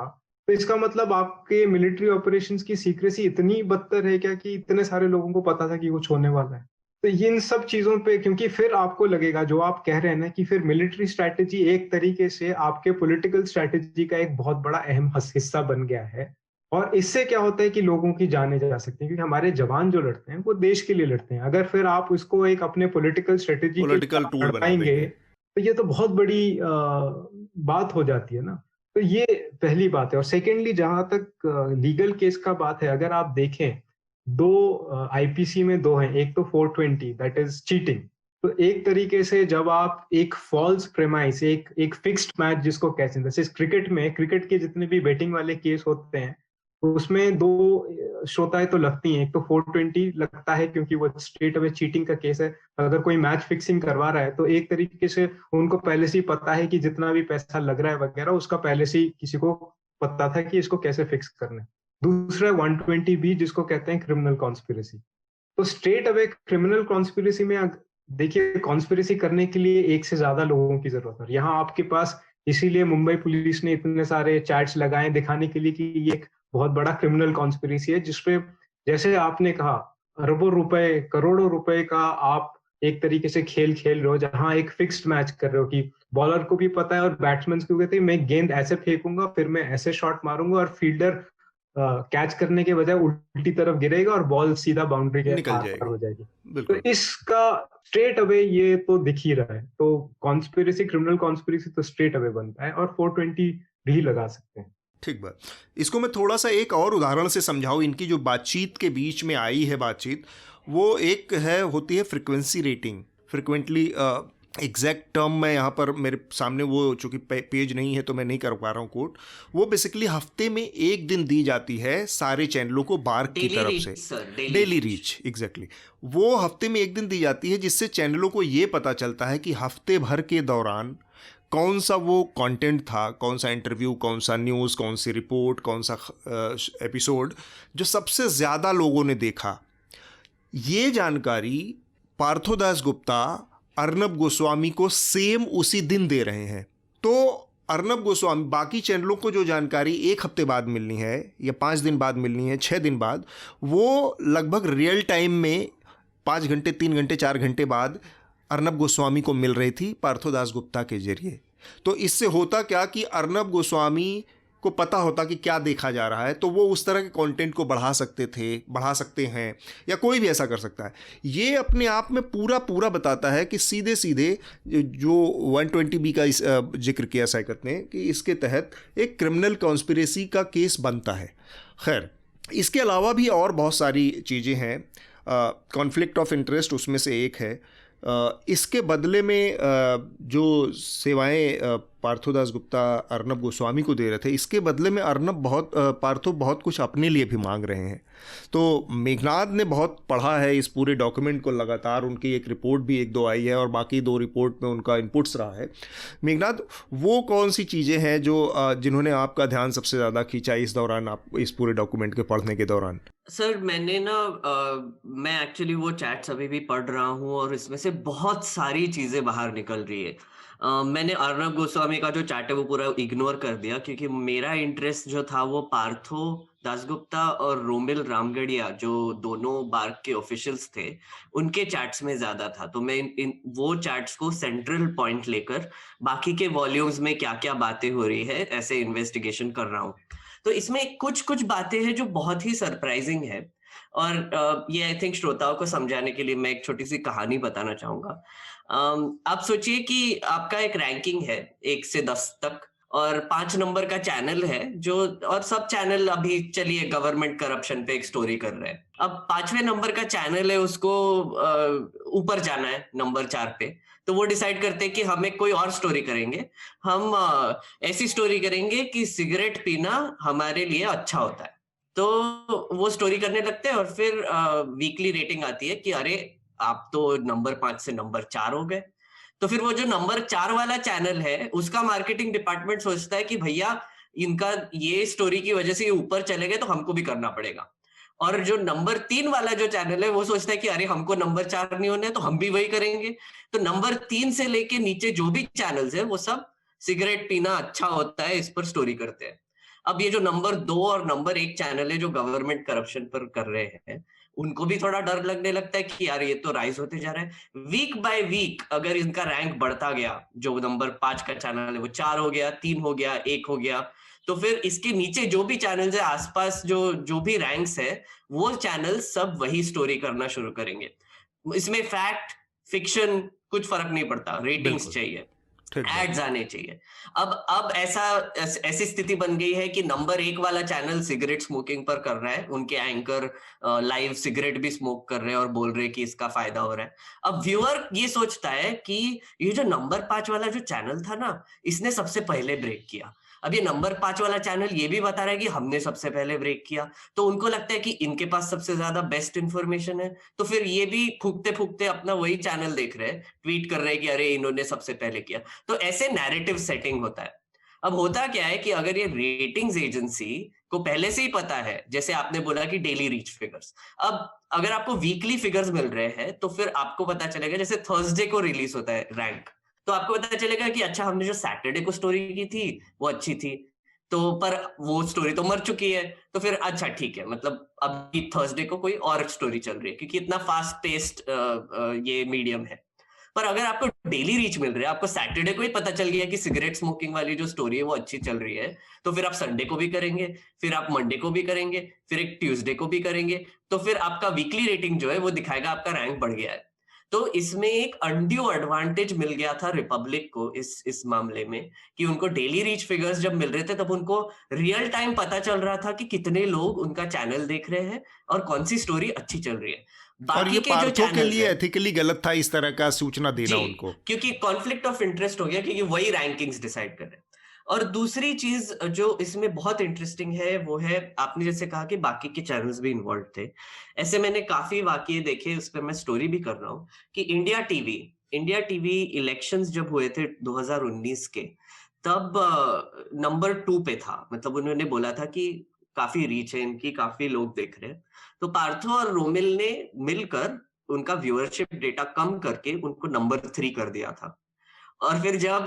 तो इसका मतलब आपके मिलिट्री ऑपरेशंस की सीक्रेसी इतनी बदतर है क्या कि इतने सारे लोगों को पता था कि कुछ होने वाला है? तो इन सब चीजों पे, क्योंकि फिर आपको लगेगा, जो आप कह रहे हैं ना, कि फिर मिलिट्री स्ट्रैटेजी एक तरीके से आपके पॉलिटिकल स्ट्रैटेजी का एक बहुत बड़ा अहम हिस्सा बन गया है। और इससे क्या होता है कि लोगों की जाने जा सकती है, क्योंकि हमारे जवान जो लड़ते हैं वो देश के लिए लड़ते हैं। अगर फिर आप उसको एक अपने पॉलिटिकल स्ट्रेटेजी पॉलिटिकल टूल बना पाएंगे, देंगे, तो ये तो बहुत बड़ी बात हो जाती है ना। तो ये पहली बात है। और सेकेंडली, जहां तक लीगल केस का बात है, अगर आप देखें, 2 आईपीसी में 2 हैं। एक तो 420, दैट इज चीटिंग। तो एक तरीके से जब आप एक फॉल्स प्रेमाइस, एक फिक्स्ड मैच जिसको कहते हैं, जैसे क्रिकेट में, क्रिकेट के जितने भी बैटिंग वाले केस होते हैं, तो उसमें 2 श्रोताएं तो लगती हैं। एक तो 420 लगता है क्योंकि वो स्ट्रेट अवे चीटिंग का केस है। अगर कोई मैच फिक्सिंग करवा रहा है तो एक तरीके से उनको पहले से ही पता है कि जितना भी पैसा लग रहा है वगैरह, उसका पहले से ही किसी को पता था कि इसको कैसे फिक्स करना है। दूसरा 120B, जिसको कहते हैं क्रिमिनल कॉन्स्पिरेसी। तो स्ट्रेट अवे क्रिमिनल कॉन्स्पिरेसी में देखिए, कॉन्स्पिरेसी करने के लिए एक से ज्यादा लोगों की जरूरत है। यहाँ आपके पास, इसीलिए मुंबई पुलिस ने इतने सारे चैट्स लगाए दिखाने के लिए कि ये एक बहुत बड़ा क्रिमिनल कॉन्स्पिरेसी है, जिसपे, जैसे आपने कहा, अरबों रुपए, करोड़ों रुपए का आप एक तरीके से खेल रहे हो, जहां एक फिक्स्ड मैच कर रहे हो कि बॉलर को भी पता है और बैट्समैन को भी पता है, मैं गेंद ऐसे फेंकूंगा, फिर मैं ऐसे शॉट मारूंगा और फील्डर कैच करने के बजाय उल्टी तरफ गिरेगा और बॉल सीधा बाउंड्री के निकल आर पार जाएगी। हो जाएगी। तो बिल्कुल। इसका स्ट्रेट अवे ये तो दिख ही रहा है, तो कॉन्स्पिरेसी, क्रिमिनल कॉन्स्पिरेसी तो स्ट्रेट अवे बनता है और 420 भी लगा सकते हैं। ठीक बात। इसको मैं थोड़ा सा एक और उदाहरण से समझाऊं। इनकी जो बातचीत के बीच में आई है बातचीत, वो एक है, होती है frequency rating. Frequently exact term मैं यहाँ पर मेरे सामने वो चूँकि पेज नहीं है तो मैं नहीं कर पा रहा हूँ कोट। वो बेसिकली हफ्ते में एक दिन दी जाती है सारे चैनलों को बार्क की तरफ से। Daily reach, exactly. वो हफ्ते में एक दिन दी जाती है, जिससे चैनलों को ये पता चलता है कि हफ्ते भर के दौरान कौन सा वो कंटेंट था, कौन सा इंटरव्यू, कौन सा न्यूज़, कौन सी रिपोर्ट, कौन सा एपिसोड जो सबसे ज़्यादा लोगों ने देखा। ये जानकारी पार्थोदास गुप्ता अर्नब गोस्वामी को सेम उसी दिन दे रहे हैं। तो अर्नब गोस्वामी, बाकी चैनलों को जो जानकारी एक हफ्ते बाद मिलनी है या 5 दिन बाद मिलनी है, 6 दिन बाद, वो लगभग रियल टाइम में 5 घंटे, 3 घंटे, 4 घंटे बाद अर्नब गोस्वामी को मिल रही थी पार्थोदास गुप्ता के जरिए। तो इससे होता क्या कि अर्नब गोस्वामी को पता होता कि क्या देखा जा रहा है, तो वो उस तरह के कंटेंट को बढ़ा सकते हैं, या कोई भी ऐसा कर सकता है। ये अपने आप में पूरा बताता है कि सीधे सीधे जो 120B का जिक्र किया सैकत ने, कि इसके तहत एक क्रिमिनल कॉन्स्पिरेसी का केस बनता है। खैर, इसके अलावा भी और बहुत सारी चीज़ें हैं। कॉन्फ्लिक्ट ऑफ इंटरेस्ट उसमें से एक है। इसके बदले में जो सेवाएं पार्थोदास गुप्ता अर्नब गोस्वामी को दे रहे थे, इसके बदले में पार्थो बहुत कुछ अपने लिए भी मांग रहे हैं। तो मेघनाद ने बहुत पढ़ा है इस पूरे डॉक्यूमेंट को लगातार। उनकी एक रिपोर्ट भी 1-2 आई है और बाकी 2 रिपोर्ट में उनका इनपुट्स रहा है। मेघनाद, वो कौन सी चीज़ें हैं जो जिन्होंने आपका ध्यान सबसे ज़्यादा खींचा इस दौरान, आप इस पूरे डॉक्यूमेंट के पढ़ने के दौरान? सर, मैंने मैं एक्चुअली वो चैट्स अभी भी पढ़ रहा हूँ और इसमें से बहुत सारी चीजें बाहर निकल रही है। मैंने अर्नब गोस्वामी का जो चैट है वो पूरा इग्नोर कर दिया, क्योंकि मेरा इंटरेस्ट जो था वो पार्थो दासगुप्ता और रोमिल रामगढ़िया, जो दोनों बार्क के ऑफिशियल्स थे, उनके चैट्स में ज्यादा था। तो मैं वो चैट्स को सेंट्रल पॉइंट लेकर बाकी के वॉल्यूम्स में क्या क्या बातें हो रही है ऐसे इन्वेस्टिगेशन कर रहा हूँ। तो इसमें कुछ बातें हैं जो बहुत ही सरप्राइजिंग है, और ये आई थिंक श्रोताओं को समझाने के लिए मैं एक छोटी सी कहानी बताना चाहूंगा। आप सोचिए कि आपका एक रैंकिंग है 1 से 10 तक, और 5 नंबर का चैनल है जो, और सब चैनल अभी चलिए गवर्नमेंट करप्शन पे एक स्टोरी कर रहे हैं। अब 5वें नंबर का चैनल है, उसको ऊपर जाना है नंबर 4 पे। तो वो डिसाइड करते हैं कि हमें कोई और स्टोरी करेंगे, हम ऐसी स्टोरी करेंगे कि सिगरेट पीना हमारे लिए अच्छा होता है। तो वो स्टोरी करने लगते हैं और फिर वीकली रेटिंग आती है कि अरे आप तो नंबर 5 से नंबर 4 हो गए। तो फिर वो जो नंबर 4 वाला चैनल है, उसका मार्केटिंग डिपार्टमेंट सोचता है कि भैया इनका ये स्टोरी की वजह से ये ऊपर चले गए तो हमको भी करना पड़ेगा। और जो नंबर 3 वाला जो चैनल है वो सोचता है कि अरे हमको नंबर 4 नहीं होना है तो हम भी वही करेंगे। तो नंबर 3 से लेके नीचे जो भी चैनल्स है वो सब सिगरेट पीना अच्छा होता है इस पर स्टोरी करते हैं। अब ये जो नंबर 2 और नंबर 1 चैनल है जो गवर्नमेंट करप्शन पर कर रहे हैं, उनको भी थोड़ा डर लगने लगता है कि यार ये तो राइज होते जा रहा है। वीक बाय वीक अगर इनका रैंक बढ़ता गया, जो नंबर 5 का चैनल है वो 4 हो गया, 3 हो गया, 1 हो गया, तो फिर इसके नीचे जो भी चैनल्स है आसपास जो भी रैंक्स है, वो चैनल सब वही स्टोरी करना शुरू करेंगे। इसमें फैक्ट फिक्शन कुछ फर्क नहीं पड़ता, रेटिंग्स चाहिए, एड्स आने चाहिए। अब ऐसी स्थिति बन गई है कि नंबर 1 वाला चैनल सिगरेट स्मोकिंग पर कर रहा है, उनके एंकर लाइव सिगरेट भी स्मोक कर रहे हैं और बोल रहे हैं कि इसका फायदा हो रहा है। अब व्यूअर ये सोचता है कि ये जो नंबर 5 वाला जो चैनल था ना, इसने सबसे पहले ब्रेक किया। अब ये नंबर 5 वाला चैनल ये भी बता रहा है कि हमने सबसे पहले ब्रेक किया, तो उनको लगता है कि इनके पास सबसे ज्यादा बेस्ट इंफॉर्मेशन है। तो फिर ये भी फूकते फूकते अपना वही चैनल देख रहे हैं, ट्वीट कर रहे हैं कि अरे इन्होंने सबसे पहले किया। तो ऐसे नैरेटिव सेटिंग होता है। अब होता क्या है कि अगर ये रेटिंग्स एजेंसी को पहले से ही पता है, जैसे आपने बोला कि डेली रीच फिगर्स, अब अगर आपको वीकली फिगर्स मिल रहे हैं तो फिर आपको पता चलेगा, जैसे थर्सडे को रिलीज होता है रैंक, तो आपको पता चलेगा कि अच्छा हमने जो सैटरडे को स्टोरी की थी वो अच्छी थी, तो पर वो स्टोरी तो मर चुकी है, तो फिर अच्छा ठीक है, मतलब अभी थर्सडे को कोई और स्टोरी चल रही है, क्योंकि इतना फास्ट पेस्ड ये मीडियम है। पर अगर आपको डेली रीच मिल रहा है, आपको सैटरडे को ही पता चल गया कि सिगरेट स्मोकिंग वाली जो स्टोरी है वो अच्छी चल रही है, तो फिर आप संडे को भी करेंगे, फिर आप मंडे को भी करेंगे, फिर एक ट्यूसडे को भी करेंगे, तो फिर आपका वीकली रेटिंग जो है वो दिखाएगा आपका रैंक बढ़ गया है। तो इसमें एक अनड्यू एडवांटेज मिल गया था रिपब्लिक को इस मामले में, कि उनको डेली रीच फिगर्स जब मिल रहे थे तब उनको रियल टाइम पता चल रहा था कि कितने लोग उनका चैनल देख रहे हैं और कौन सी स्टोरी अच्छी चल रही है। और ये बाकी के जो पार्थों के चैनल्स लिए हैं, एथिकली गलत था इस तरह का सूचना देना जी, उनको। क्योंकि कॉन्फ्लिक्ट ऑफ इंटरेस्ट हो गया, क्योंकि वही रैंकिंग्स डिसाइड कर रहे हैं। और दूसरी चीज जो इसमें बहुत इंटरेस्टिंग है वो है, आपने जैसे कहा कि बाकी के चैनल्स भी इन्वॉल्व थे, ऐसे मैंने काफी वाकये देखे, उस पर मैं स्टोरी भी कर रहा हूँ कि इंडिया टीवी इलेक्शंस जब हुए थे 2019 के, तब नंबर 2 पे था। मतलब उन्होंने बोला था कि काफी रीच है इनकी, काफी लोग देख रहे हैं। तो पार्थो और रोमिल ने मिलकर उनका व्यूअरशिप डेटा कम करके उनको नंबर 3 कर दिया था। और फिर जब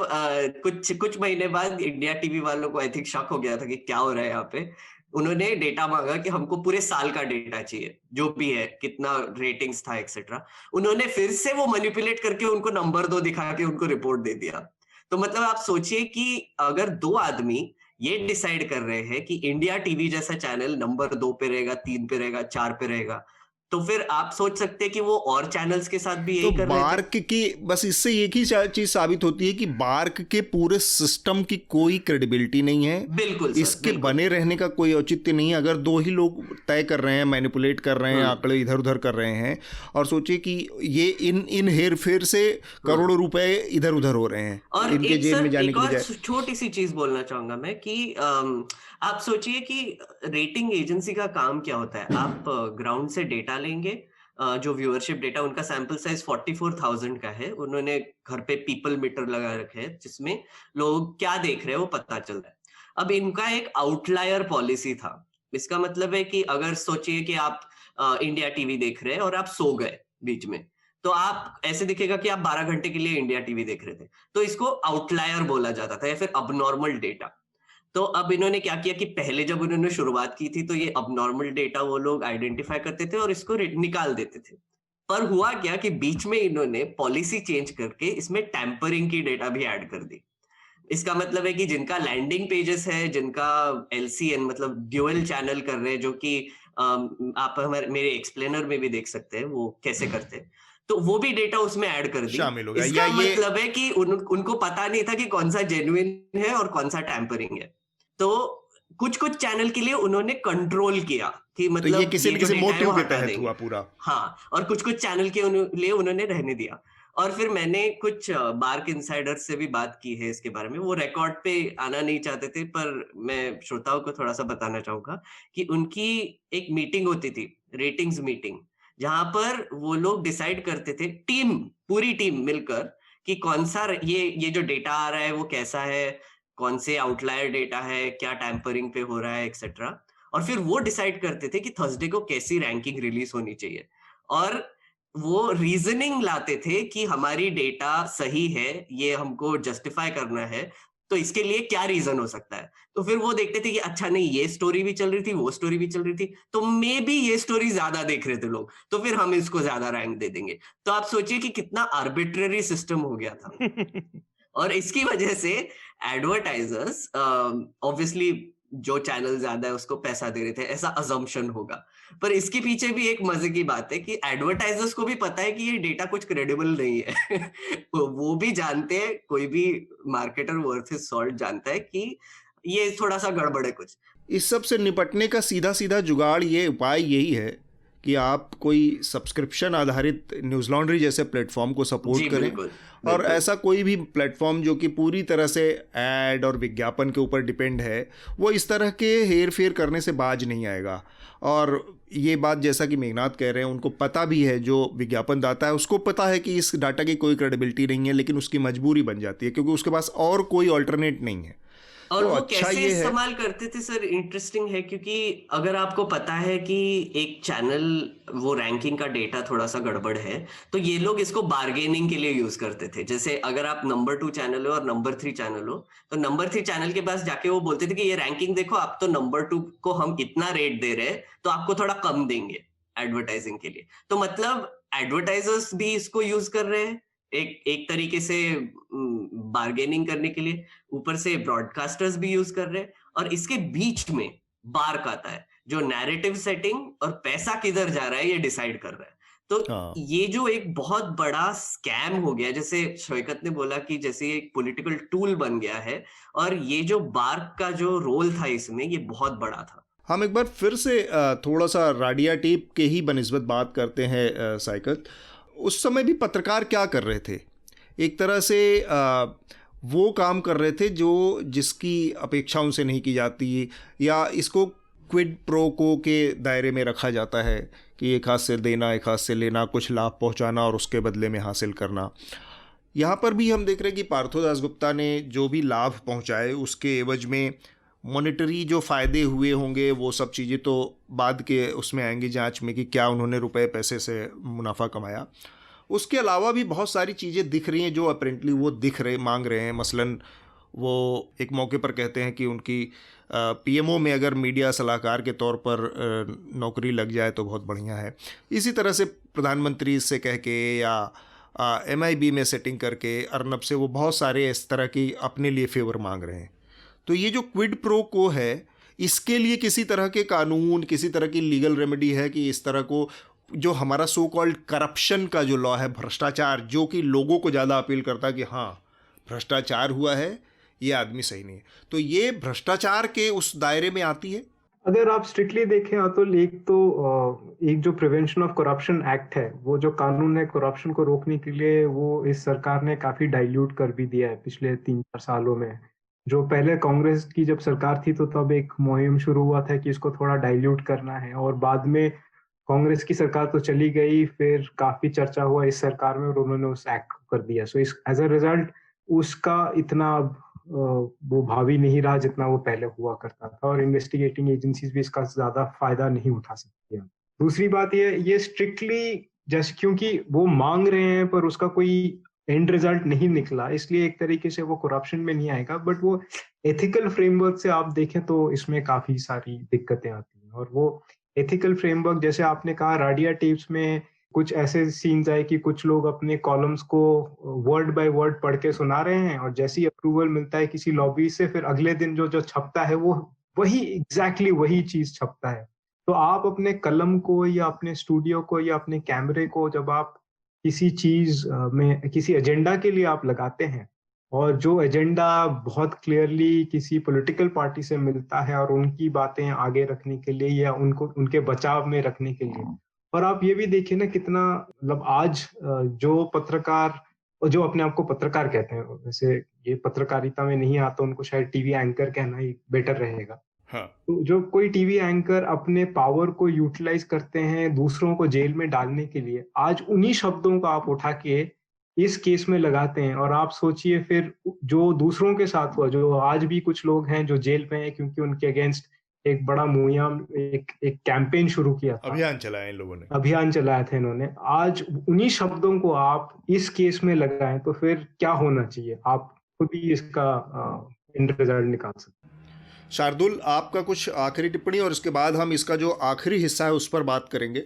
कुछ महीने बाद इंडिया टीवी वालों को आई थिंक शक हो गया था कि क्या हो रहा है यहाँ पे, उन्होंने डेटा मांगा कि हमको पूरे साल का डेटा चाहिए, जो भी है, कितना रेटिंग्स था एक्सेट्रा। उन्होंने फिर से वो मैनिपुलेट करके उनको नंबर 2 दिखा के उनको रिपोर्ट दे दिया। तो मतलब आप सोचिए कि अगर 2 आदमी ये डिसाइड कर रहे हैं कि इंडिया टीवी जैसा चैनल नंबर 2 पे रहेगा, 3 पे रहेगा, 4 पे रहेगा, तो फिर आप सोच सकते हैं कि वो और चैनल्स के साथ भी यही तो कर रहे थे। बार्क की बस इससे एक ही चीज साबित होती है कि बार्क के पूरे सिस्टम की कोई क्रेडिबिलिटी नहीं है। बिल्कुल सर, इसके बिल्कुल। बने रहने का कोई औचित्य नहीं है अगर 2 ही लोग तय कर रहे हैं, मैनिपुलेट कर रहे हैं, आंकड़े इधर उधर कर रहे हैं। और सोचिए कि ये इन हेर फेर से करोड़ों रुपए इधर उधर हो रहे हैं और इनके एक जेब सर में जाने एक की और बजाय। छोटी सी चीज बोलना चाहूंगा मैं कि आप सोचिए कि रेटिंग एजेंसी का काम क्या होता है। आप ग्राउंड से डेटा लेंगे, जो व्यूअरशिप डेटा, उनका सैंपल साइज 44,000 का है, उन्होंने घर पे पीपल मीटर लगा रखे हैं जिसमें लोग क्या देख रहे हैं वो पता चलता है। अब इनका एक आउटलायर पॉलिसी था। इसका मतलब है कि अगर सोचिए कि आप इंडिया टीवी देख रहे हैं और आप सो गए बीच में, तो आप ऐसे दिखेगा कि आप 12 घंटे के लिए इंडिया टीवी देख रहे थे, तो इसको आउटलायर बोला जाता था या फिर अबनॉर्मल डेटा। तो अब इन्होंने क्या किया कि पहले जब उन्होंने शुरुआत की थी तो ये अबनॉर्मल डेटा वो लोग आइडेंटिफाई करते थे और इसको निकाल देते थे। पर हुआ क्या कि बीच में इन्होंने पॉलिसी चेंज करके इसमें टैंपरिंग की डेटा भी ऐड कर दी। इसका मतलब है कि जिनका लैंडिंग पेजेस है, जिनका LCN मतलब ड्यूअल चैनल कर रहे हैं, जो कि आप हमारे मेरे एक्सप्लेनर में भी देख सकते हैं वो कैसे करते हैं, तो वो भी डेटा उसमें ऐड कर दी। शामिल हो गया। इसका या ये मतलब है कि उनको पता नहीं था कि कौन सा जेन्युइन है और कौन सा टैंपरिंग है। तो कुछ चैनल के लिए उन्होंने कंट्रोल किया कि तो मतलब ये किसी न जो किसी डेटा है मोटिव वो के हटा तहत देंगे। हुआ पूरा। हाँ, और कुछ चैनल के लिए उन्होंने रहने दिया। और फिर मैंने कुछ बार्क इनसाइडर्स से भी बात की है इसके बारे में। वो रिकॉर्ड पे आना नहीं चाहते थे, पर मैं श्रोताओं को थोड़ा सा बताना चाहूंगा कि उनकी एक मीटिंग होती थी, रेटिंग्स मीटिंग, जहां पर वो लोग डिसाइड करते थे, पूरी टीम मिलकर, कि कौन सा ये जो डेटा आ रहा है वो कैसा है, कौन से आउटलायर डेटा है, क्या टैंपरिंग पे हो रहा है, एक्सेट्रा। और फिर वो डिसाइड करते थे कि थर्सडे को कैसी रैंकिंग रिलीज होनी चाहिए। और वो रीजनिंग लाते थे कि हमारी डेटा सही है, ये हमको जस्टिफाई करना है, तो इसके लिए क्या रीजन हो सकता है। तो फिर वो देखते थे कि अच्छा नहीं, ये स्टोरी भी चल रही थी, वो स्टोरी भी चल रही थी, तो मे बी ये स्टोरी ज्यादा देख रहे थे लोग, तो फिर हम इसको ज्यादा रैंक दे देंगे। तो आप सोचिए कि कितना आर्बिट्ररी सिस्टम हो गया था। और इसकी वजह से एडवर्टाइजर्स ऑब्वियसली जो चैनल ज्यादा है उसको पैसा दे रहे थे, ऐसा अजम्पशन होगा। पर इसके पीछे भी एक मजे की बात है कि एडवर्टाइजर्स को भी पता है कि ये डेटा कुछ क्रेडिबल नहीं है। वो भी जानते हैं, कोई भी मार्केटर वर्थ हिज सॉल्ट जानता है कि ये थोड़ा सा गड़बड़ है कुछ। इस सब से निपटने का सीधा सीधा जुगाड़, ये उपाय यही है कि आप कोई सब्सक्रिप्शन आधारित न्यूज़ लॉन्ड्री जैसे प्लेटफॉर्म को सपोर्ट जी, करें। बिल्कुल, और बिल्कुल। ऐसा कोई भी प्लेटफॉर्म जो कि पूरी तरह से ऐड और विज्ञापन के ऊपर डिपेंड है, वो इस तरह के हेर फेर करने से बाज नहीं आएगा। और ये बात जैसा कि मेघनाथ कह रहे हैं, उनको पता भी है, जो विज्ञापन दाता है उसको पता है कि इस डाटा की कोई क्रेडिबिलिटी नहीं है, लेकिन उसकी मजबूरी बन जाती है क्योंकि उसके पास और कोई ऑल्टरनेट नहीं है। और तो वो अच्छा कैसे ये है। इस्तेमाल करते थे सर, इंटरेस्टिंग है, क्योंकि अगर आपको पता है कि एक चैनल वो रैंकिंग का डेटा थोड़ा सा गड़बड़ है, तो ये लोग इसको बार्गेनिंग के लिए यूज करते थे। जैसे अगर आप नंबर 2 चैनल हो और नंबर 3 चैनल हो, तो नंबर 3 चैनल के पास जाके वो बोलते थे कि ये रैंकिंग देखो, आप तो नंबर 2 को हम इतना रेट दे रहे हैं, तो आपको थोड़ा कम देंगे एडवर्टाइजिंग के लिए। तो मतलब एडवर्टाइजर्स भी इसको यूज कर रहे हैं, एक तरीके से बार्गेनिंग करने के लिए, ऊपर से ब्रॉडकास्टर्स भी यूज कर रहे हैं, और इसके बीच में बार्क आता है जो नैरेटिव सेटिंग और पैसा किधर जा रहा है ये डिसाइड कर रहा है। तो हाँ। ये जो एक बहुत बड़ा स्कैम हो गया, जैसे शौकत ने बोला कि जैसे एक पॉलिटिकल टूल बन गया है, और ये जो बार्क का जो रोल था इसमें, ये बहुत बड़ा था। हम एक बार फिर से थोड़ा सा राडिया टेप के ही बनिस्बत बात करते हैं साइकत। उस समय भी पत्रकार क्या कर रहे थे? एक तरह से वो काम कर रहे थे जो जिसकी अपेक्षा उनसे नहीं की जाती, या इसको क्विड प्रो को के दायरे में रखा जाता है कि एक हाथ से देना एक हाथ से लेना, कुछ लाभ पहुंचाना और उसके बदले में हासिल करना। यहाँ पर भी हम देख रहे हैं कि पार्थो दासगुप्ता ने जो भी लाभ पहुंचाए उसके एवज में मॉनेटरी जो फ़ायदे हुए होंगे वो सब चीज़ें तो बाद के उसमें आएंगी जांच में कि क्या उन्होंने रुपए पैसे से मुनाफा कमाया। उसके अलावा भी बहुत सारी चीज़ें दिख रही हैं जो अपेरेंटली वो मांग रहे हैं। मसलन वो एक मौके पर कहते हैं कि उनकी पीएमओ में अगर मीडिया सलाहकार के तौर पर नौकरी लग जाए तो बहुत बढ़िया है। इसी तरह से प्रधानमंत्री से कह के या MIB में सेटिंग करके अर्नब से वो बहुत सारे इस तरह की अपने लिए फेवर मांग रहे हैं। तो ये जो क्विड प्रो को है, इसके लिए किसी तरह के कानून, किसी तरह की लीगल रेमेडी है कि इस तरह को जो हमारा सो कॉल्ड करप्शन का जो लॉ है, भ्रष्टाचार, जो कि लोगों को ज़्यादा अपील करता है कि हाँ भ्रष्टाचार हुआ है, ये आदमी सही नहीं है, तो ये भ्रष्टाचार के उस दायरे में आती है? अगर आप स्ट्रिक्टली देखें अतुल, एक जो प्रिवेंशन ऑफ करप्शन एक्ट है, वो जो कानून है करप्शन को रोकने के लिए, वो इस सरकार ने काफी डाइल्यूट कर भी दिया है पिछले 3-4 सालों में। जो पहले कांग्रेस की जब सरकार थी तो तब एक मुहिम शुरू हुआ था कि इसको थोड़ा डाइल्यूट करना है, और बाद में कांग्रेस की सरकार तो चली गई, फिर काफी चर्चा हुआ इस सरकार में और उन्होंने उस एक्ट को कर दिया। सो इस एज अ रिजल्ट उसका इतना वो भावी नहीं रहा जितना वो पहले हुआ करता था, और इन्वेस्टिगेटिंग एजेंसीज भी इसका ज्यादा फायदा नहीं उठा सकती हैं। दूसरी बात ये स्ट्रिक्टली जैसे क्योंकि वो मांग रहे हैं पर उसका कोई एंड रिजल्ट नहीं निकला, इसलिए एक तरीके से वो करप्शन में नहीं आएगा। बट वो एथिकल फ्रेमवर्क से आप देखें तो इसमें काफी सारी दिक्कतें आती हैं, और वो एथिकल फ्रेमवर्क जैसे आपने कहा राडिया टेप्स में कुछ ऐसे सीन्स आए कि कुछ लोग अपने कॉलम्स को वर्ड बाय वर्ड पढ़ के सुना रहे हैं, और जैसे ही अप्रूवल मिलता है किसी लॉबी से, फिर अगले दिन जो छपता है वो वही एग्जैक्टली वही चीज छपता है। तो आप अपने कलम को या अपने स्टूडियो को या अपने कैमरे को जब आप किसी चीज में किसी एजेंडा के लिए आप लगाते हैं, और जो एजेंडा बहुत क्लियरली किसी पॉलिटिकल पार्टी से मिलता है और उनकी बातें आगे रखने के लिए या उनको उनके बचाव में रखने के लिए, और आप ये भी देखिए ना कितना मतलब आज जो पत्रकार जो अपने आप को पत्रकार कहते हैं, वैसे ये पत्रकारिता में नहीं आता, उनको शायद टीवी एंकर कहना ही बेटर रहेगा। हाँ। तो जो कोई टीवी एंकर अपने पावर को यूटिलाइज करते हैं दूसरों को जेल में डालने के लिए, आज उन्हीं शब्दों को आप उठा के इस केस में लगाते हैं, और आप सोचिए फिर जो दूसरों के साथ हुआ, जो आज भी कुछ लोग हैं जो जेल में हैं क्योंकि उनके अगेंस्ट एक बड़ा मुहिम एक कैंपेन शुरू किया था, अभियान चलाया इन लोगों ने, अभियान चलाया था इन्होंने, आज उन्हीं शब्दों को आप इस केस में लगाएं तो फिर क्या होना चाहिए? आप खुद ही इसका एंड रिजल्ट निकाल सकते हैं। शार्दुल, आपका कुछ आखिरी टिप्पणी, और इसके बाद हम इसका जो आखिरी हिस्सा है उस पर बात करेंगे।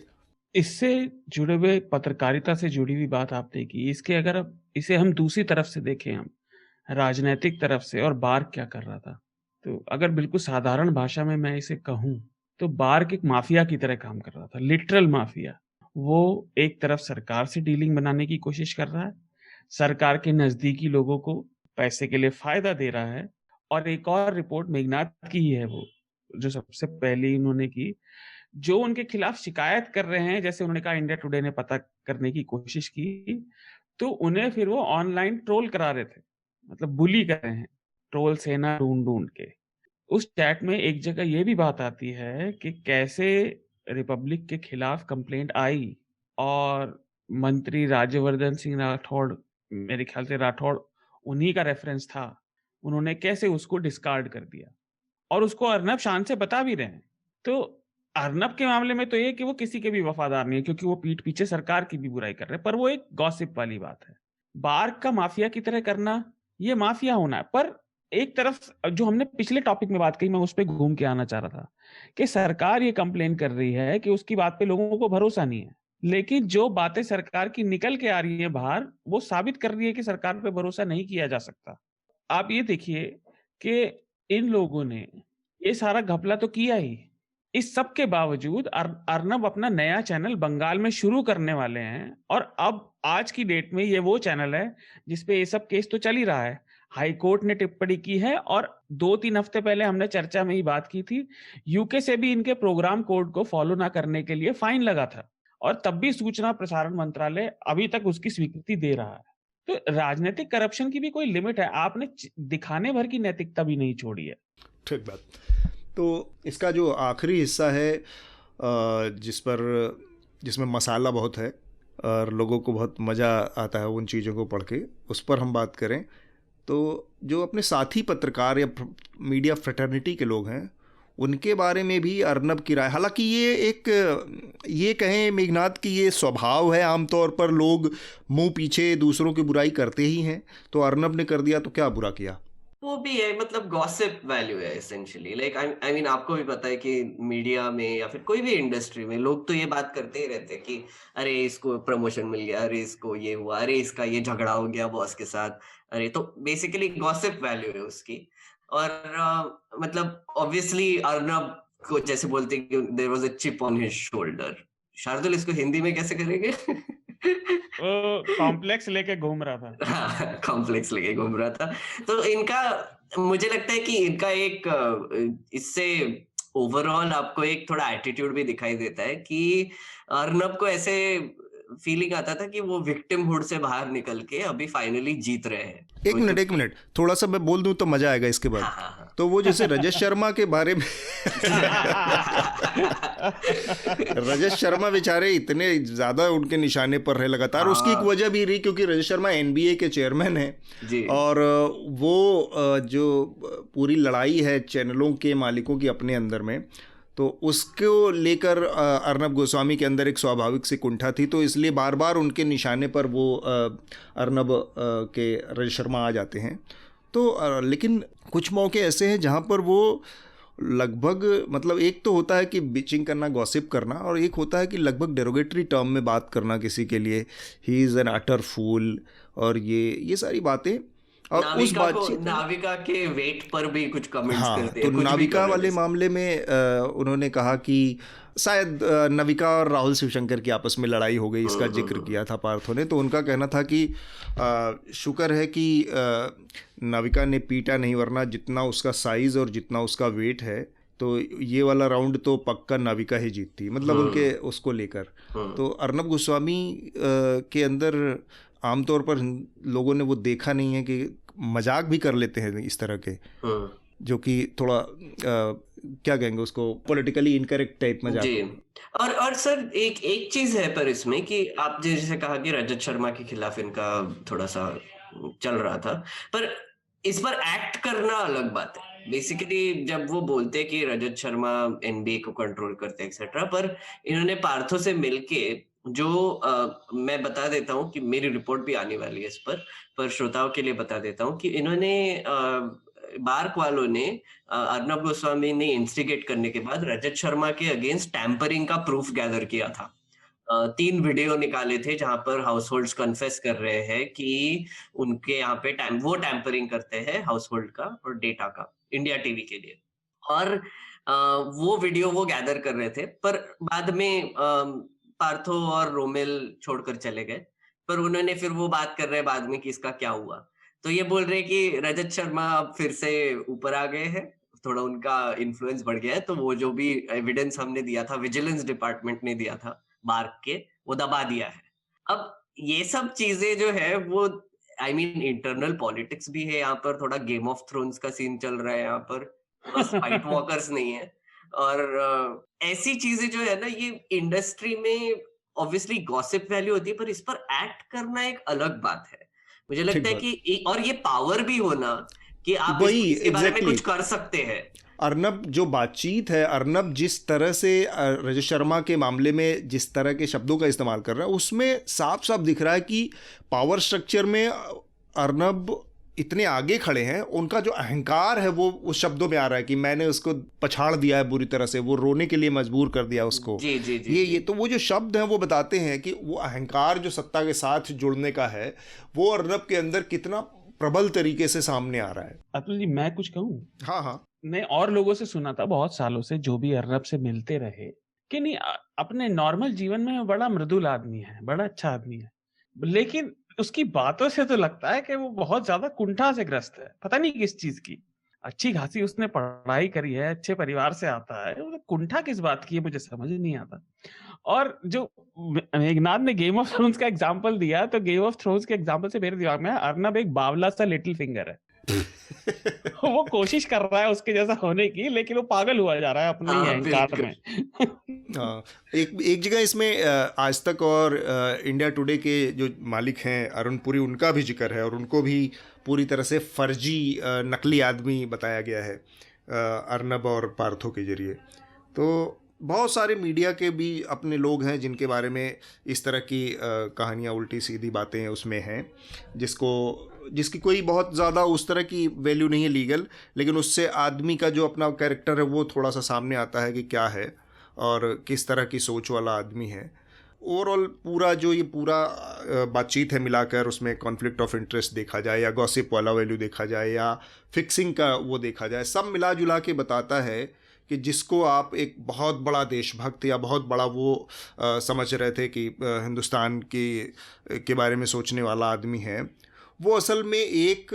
इससे जुड़े हुए पत्रकारिता से जुड़ी हुई बात आपने की, इसके अगर इसे हम दूसरी तरफ से देखें, हम राजनीतिक तरफ से, और बार्क क्या कर रहा था, तो अगर बिल्कुल साधारण भाषा में मैं इसे कहूं तो बार्क एक माफिया की तरह काम कर रहा था, लिटरल माफिया। वो एक तरफ सरकार से डीलिंग बनाने की कोशिश कर रहा है, सरकार के नजदीकी लोगों को पैसे के लिए फायदा दे रहा है। और एक और रिपोर्ट मेघनाथ की ही है, वो जो सबसे पहले उन्होंने की, जो उनके खिलाफ शिकायत कर रहे हैं, जैसे उन्होंने कहा इंडिया टुडे ने पता करने की कोशिश की, तो उन्हें फिर वो ऑनलाइन ट्रोल करा रहे थे, मतलब बुली कर रहे हैं, ट्रोल सेना ढूंढ के। उस चैट में एक जगह ये भी बात आती है कि कैसे रिपब्लिक के खिलाफ कंप्लेंट आई, और मंत्री राज्यवर्धन सिंह राठौड़, मेरे ख्याल से राठौड़ उन्हीं का रेफरेंस था, उन्होंने कैसे उसको डिस्कार्ड कर दिया, और उसको अर्नब शान से बता भी रहे हैं। तो अर्नब के मामले में तो ये कि वो किसी के भी वफादार नहीं है, क्योंकि वो पीठ पीछे सरकार की भी बुराई कर रहे हैं, पर वो एक गॉसिप वाली बात है। बार्क का माफिया की तरह करना, ये माफिया होना है। पर एक तरफ जो हमने पिछले टॉपिक में बात कही, मैं उस पर घूम के आना चाह रहा था कि सरकार ये कंप्लेन कर रही है कि उसकी बात पे लोगों को भरोसा नहीं है, लेकिन जो बातें सरकार की निकल के आ रही है बाहर, वो साबित कर रही है कि सरकार पे भरोसा नहीं किया जा सकता। आप ये देखिए कि इन लोगों ने ये सारा घपला तो किया ही, इस सब के बावजूद अर्नब अपना नया चैनल बंगाल में शुरू करने वाले हैं, और अब आज की डेट में ये वो चैनल है जिसपे ये सब केस तो चल ही रहा है। हाई कोर्ट ने टिप्पणी की है, और 2-3 हफ्ते पहले हमने चर्चा में ही बात की थी, यूके से भी इनके प्रोग्राम कोड को फॉलो ना करने के लिए फाइन लगा था, और तब भी सूचना प्रसारण मंत्रालय अभी तक उसकी स्वीकृति दे रहा है। तो राजनीतिक करप्शन की भी कोई लिमिट है, आपने दिखाने भर की नैतिकता भी नहीं छोड़ी है। ठीक बात। तो इसका जो आखिरी हिस्सा है जिसमें मसाला बहुत है और लोगों को बहुत मज़ा आता है उन चीज़ों को पढ़ के, उस पर हम बात करें तो जो अपने साथी पत्रकार या मीडिया फ्रेटर्निटी के लोग हैं उनके बारे में भी अर्नब की राय, हालांकि ये कहें मेघनाथ कि ये स्वभाव है, आमतौर पर लोग मुंह पीछे दूसरों की बुराई करते ही हैं, तो अर्नब ने कर दिया तो क्या बुरा किया। वो भी है, मतलब गॉसिप वैल्यू है एसेंशियली। लाइक आई मीन आपको भी पता है कि मीडिया में या फिर कोई भी इंडस्ट्री में लोग तो ये बात करते ही रहते हैं कि अरे इसको प्रमोशन मिल गया, अरे इसको ये हुआ, अरे इसका ये झगड़ा हो गया बॉस के साथ, अरे तो बेसिकली गॉसिप वैल्यू है उसकी। और मतलब ऑब्वियसली अर्नब को जैसे बोलते हैं कि there was a chip on his shoulder. Shardul इसको हिंदी में कैसे करेंगे? कॉम्प्लेक्स लेके घूम रहा था। कॉम्प्लेक्स लेके घूम रहा था। तो इनका, मुझे लगता है कि इनका एक इससे ओवरऑल आपको एक थोड़ा एटीट्यूड भी दिखाई देता है कि अर्नब को ऐसे फीलिंग आता था कि वो विक्टिमहुड से बाहर निकल के अभी फाइनली जीत रहे हैं। एक मिनट थोड़ा सा मैं बोल दूं तो मजा आएगा इसके बाद। हाँ। तो वो जैसे रजत शर्मा के बारे में रजत शर्मा बेचारे इतने ज्यादा उनके निशाने पर रहे लगातार, उसकी एक वजह भी रही क्योंकि रजत शर्मा एनबीए के चेयरमैन हैं और वो जो पूरी लड़ाई है चैनलों के मालिकों की अपने अंदर में, तो उसको लेकर अर्नब गोस्वामी के अंदर एक स्वाभाविक सी कुंठा थी, तो इसलिए बार बार उनके निशाने पर वो अर्नब के रजत शर्मा आ जाते हैं। तो लेकिन कुछ मौके ऐसे हैं जहाँ पर वो लगभग, मतलब एक तो होता है कि बिचिंग करना, गॉसिप करना, और एक होता है कि लगभग डेरोगेटरी टर्म में बात करना किसी के लिए, ही इज़ एन अटर फूल, और ये सारी बातें। और उस बातचीत नाविका के वेट पर भी कुछ कमेंट्स करते हैं। तो नाविका वाले मामले में उन्होंने कहा कि शायद नाविका और राहुल शिवशंकर की आपस में लड़ाई हो गई, इसका जिक्र किया था पार्थो ने। तो उनका कहना था कि शुक्र है कि नाविका ने पीटा नहीं, वरना जितना उसका साइज़ और जितना उसका वेट है तो ये वाला राउंड तो पक्का नाविका ही जीतती, मतलब उनके उसको लेकर। तो अर्नब गोस्वामी के अंदर आमतौर पर लोगों ने वो देखा नहीं है कि मजाक भी कर लेते हैं इस तरह के, जो कि थोड़ा क्या कहेंगे उसको, पॉलिटिकली इनकरेक्ट टाइप मजाक। जी। और सर एक चीज है पर इसमें कि आप जैसे कहा कि रजत शर्मा के खिलाफ इनका थोड़ा सा चल रहा था, पर इस पर एक्ट करना अलग बात है। बेसिकली जब वो बोलते हैं कि रजत शर्मा एनबीए को कंट्रोल करते एक्सेट्रा, पर इन्होंने पार्थो से मिलके जो मैं बता देता हूँ कि मेरी रिपोर्ट भी आने वाली है इस पर श्रोताओं के लिए बता देता हूँ कि इन्होंने बार्क वालों ने अर्नब गोस्वामी ने इंस्टिगेट करने के बाद रजत शर्मा के अगेंस्ट टैंपरिंग का प्रूफ गैदर किया था। 3 वीडियो निकाले थे जहां पर हाउसहोल्ड्स कन्फेस कर रहे हैं कि उनके यहाँ पे वो टैंपरिंग करते हैं हाउसहोल्ड का और डेटा का, इंडिया टीवी के लिए। और वो वीडियो वो गैदर कर रहे थे, पर बाद में पार्थो और रोमेल छोड़कर चले गए। पर उन्होंने फिर वो बात कर रहे बाद में कि इसका क्या हुआ, तो ये बोल रहे कि रजत शर्मा अब फिर से ऊपर आ गए हैं, थोड़ा उनका इन्फ्लुएंस बढ़ गया है, तो वो जो भी एविडेंस हमने दिया था, विजिलेंस डिपार्टमेंट ने दिया था बार्क के, वो दबा दिया है। अब ये सब चीजें जो है वो आई मीन इंटरनल पॉलिटिक्स भी है यहाँ पर, थोड़ा गेम ऑफ थ्रोन्स का सीन चल रहा है यहाँ पर, बस फाइट वॉकर्स नहीं है। और ऐसी चीजें जो है ना, ये इंडस्ट्री में ऑब्वियसली गॉसिप वैल्यू होती है, पर इस पर एक्ट करना एक अलग बात है। मुझे लगता है कि और ये पावर भी होना कि आप इसके बारे में कुछ कर सकते हैं। अर्नब जो बातचीत है, अर्नब जिस तरह से रजत शर्मा के मामले में जिस तरह के शब्दों का इस्तेमाल कर रहा है, उसमें साफ साफ दिख रहा है कि पावर स्ट्रक्चर में अर्नब इतने आगे खड़े हैं, उनका जो अहंकार है वो उस शब्दों में आ रहा है कि मैंने उसको पछाड़ दिया है बुरी तरह से, वो रोने के लिए मजबूर कर दिया उसको। जी जी जी ये तो वो जो शब्द हैं वो बताते हैं कि वो अहंकार जो सत्ता के साथ जुड़ने का है वो अर्नब के अंदर कितना प्रबल तरीके से सामने आ रहा है। अतुल जी, मैं कुछ कहूँ? हाँ हाँ। मैं और लोगों से सुना था बहुत सालों से, जो भी अर्नब से मिलते रहे, कि नहीं अपने नॉर्मल जीवन में बड़ा मृदुल आदमी है, बड़ा अच्छा आदमी है, लेकिन उसकी बातों से तो लगता है कि वो बहुत ज्यादा कुंठा से ग्रस्त है, पता नहीं किस चीज की। अच्छी खासी उसने पढ़ाई करी है, अच्छे परिवार से आता है, वो कुंठा किस बात की है मुझे समझ नहीं आता। और जो मेघनाथ ने गेम ऑफ थ्रोन्स का एग्जांपल दिया, तो गेम ऑफ थ्रोन्स के एग्जांपल से मेरे दिमाग में अर्नब एक बावला सा लिटिल फिंगर है। वो कोशिश कर रहा है उसके जैसा होने की, लेकिन वो पागल हुआ जा रहा है अपने ही अहंकार में। हाँ, एक जगह इसमें आज तक और इंडिया टुडे के जो मालिक हैं अरुण पुरी, उनका भी जिक्र है और उनको भी पूरी तरह से फर्जी नकली आदमी बताया गया है अर्नब और पार्थो के जरिए। तो बहुत सारे मीडिया के भी अपने लोग हैं जिनके बारे में इस तरह की कहानियाँ, उल्टी सीधी बातें उसमें हैं, जिसकी कोई बहुत ज़्यादा उस तरह की वैल्यू नहीं है लीगल, लेकिन उससे आदमी का जो अपना कैरेक्टर है वो थोड़ा सा सामने आता है कि क्या है और किस तरह की सोच वाला आदमी है। ओवरऑल पूरा बातचीत है मिलाकर, उसमें कॉन्फ्लिक्ट ऑफ इंटरेस्ट देखा जाए या गॉसिप वाला वैल्यू देखा जाए या फिक्सिंग का वो देखा जाए, सब मिला जुला के बताता है कि जिसको आप एक बहुत बड़ा देशभक्त या बहुत बड़ा वो समझ रहे थे कि हिंदुस्तान के बारे में सोचने वाला आदमी है, वो असल में एक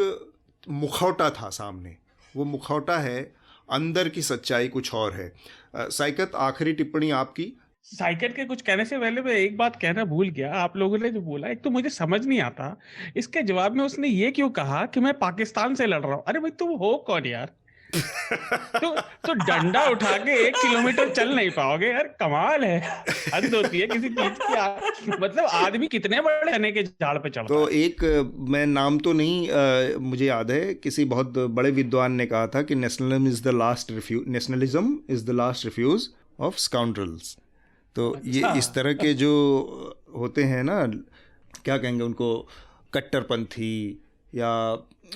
मुखौटा था सामने। वो मुखौटा है, अंदर की सच्चाई कुछ और है। साइकत, आखिरी टिप्पणी आपकी। साइकिल के कुछ कहने से पहले मैं एक बात कहना भूल गया। आप लोगों ने जो बोला, एक तो मुझे समझ नहीं आता इसके जवाब में उसने ये क्यों कहा कि मैं पाकिस्तान से लड़ रहा हूँ। अरे भाई तुम हो कौन यार? तो डंडा उठा के 1 किलोमीटर चल नहीं पाओगे यार, कमाल है, हद होती है किसी चीज की। मतलब आदमी कितने बड़े रहने के झाड़ पे चढ़ता तो है। एक मैं नाम तो नहीं मुझे याद है, किसी बहुत बड़े विद्वान ने कहा था कि nationalism is the last refuse of scoundrels. तो ये इस तरह के जो होते हैं ना, क्या कहेंगे उनको, कट्टरपंथी या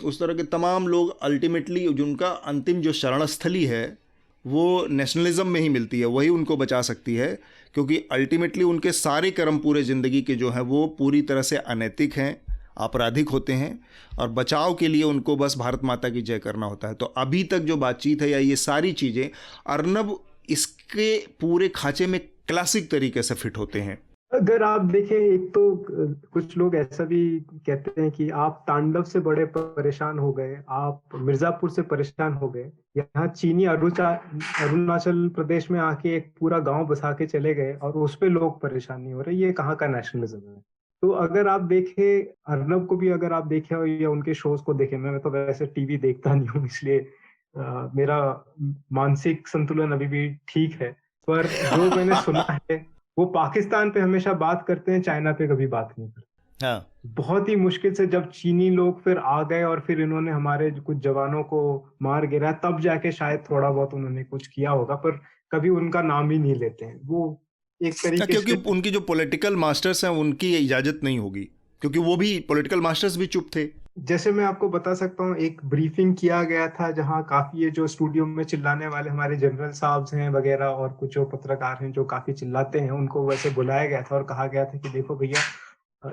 उस तरह के तमाम लोग, अल्टीमेटली जिनका अंतिम जो शरण स्थली है वो नेशनलिज्म में ही मिलती है, वही उनको बचा सकती है, क्योंकि अल्टीमेटली उनके सारे कर्म पूरे ज़िंदगी के जो हैं वो पूरी तरह से अनैतिक हैं, आपराधिक होते हैं, और बचाव के लिए उनको बस भारत माता की जय करना होता है। तो अभी तक जो बातचीत है या ये सारी चीज़ें, अर्नब इसके पूरे खांचे में क्लासिक तरीके से फिट होते हैं। अगर आप देखें, एक तो कुछ लोग ऐसा भी कहते हैं कि आप तांडव से बड़े परेशान हो गए, आप मिर्जापुर से परेशान हो गए, यहाँ चीनी अरुणाचल प्रदेश में आके एक पूरा गांव बसा के चले गए और उस पे लोग परेशान नहीं हो रहे, ये कहाँ का नेशनलिज्म है? तो अगर आप देखें अर्नब को भी, अगर आप देखें या उनके शोज को देखें, मैं तो वैसे टीवी देखता नहीं हूँ, इसलिए मेरा मानसिक संतुलन अभी भी ठीक है, पर जो मैंने सुना है वो पाकिस्तान पे हमेशा बात करते हैं, चाइना पे कभी बात नहीं करते। हाँ। बहुत ही मुश्किल से जब चीनी लोग फिर आ गए और फिर इन्होंने हमारे कुछ जवानों को मार गिराया, तब जाके शायद थोड़ा बहुत उन्होंने कुछ किया होगा, पर कभी उनका नाम ही नहीं लेते हैं। वो एक तरीके से, क्योंकि उनकी जो पॉलिटिकल मास्टर्स हैं उनकी इजाजत नहीं होगी, क्योंकि वो भी पॉलिटिकल मास्टर्स भी चुप थे। जैसे मैं आपको बता सकता हूँ, एक ब्रीफिंग किया गया था जहाँ काफी ये जो स्टूडियो में चिल्लाने वाले हमारे जनरल साहब हैं वगैरह और कुछ जो पत्रकार हैं जो काफी चिल्लाते हैं, उनको वैसे बुलाया गया था और कहा गया था कि देखो भैया,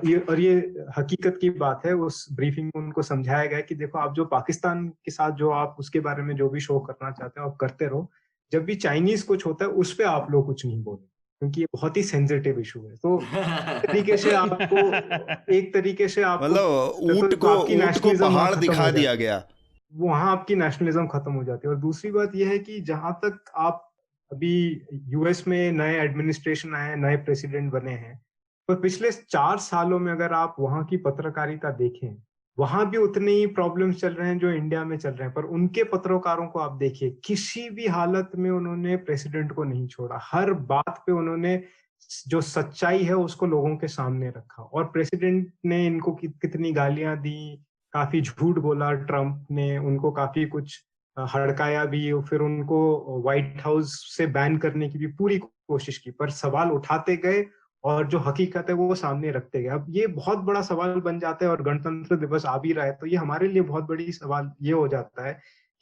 ये हकीकत की बात है। उस ब्रीफिंग में उनको समझाया गया कि देखो, आप जो पाकिस्तान के साथ जो आप उसके बारे में जो भी शो करना चाहते हो आप करते रहो, जब भी चाइनीज कुछ होता है उस पर आप लोग कुछ नहीं बोले, क्योंकि ये बहुत ही सेंसिटिव इशू है। तो तरीके से आपको, एक तरीके से आपको मतलब ऊंट को पहाड़ दिखा दिया गया, वहां आपकी नेशनलिज्म खत्म हो जाती है। और दूसरी बात यह है कि जहां तक आप, अभी यूएस में नए एडमिनिस्ट्रेशन आए, नए प्रेसिडेंट बने हैं, पर पिछले 4 सालों में अगर आप वहां की पत्रकारिता देखें, वहां भी उतने ही प्रॉब्लम्स चल रहे हैं जो इंडिया में चल रहे हैं, पर उनके पत्रकारों को आप देखिए, किसी भी हालत में उन्होंने प्रेसिडेंट को नहीं छोड़ा, हर बात पे उन्होंने जो सच्चाई है उसको लोगों के सामने रखा। और प्रेसिडेंट ने इनको कितनी गालियां दी, काफी झूठ बोला, ट्रम्प ने उनको काफी कुछ हड़काया भी, फिर उनको व्हाइट हाउस से बैन करने की भी पूरी कोशिश की, पर सवाल उठाते गए और जो हकीकत है वो सामने रखते गए। अब ये बहुत बड़ा सवाल बन जाता है, और गणतंत्र दिवस आ भी रहा है, तो ये हमारे लिए बहुत बड़ी सवाल ये हो जाता है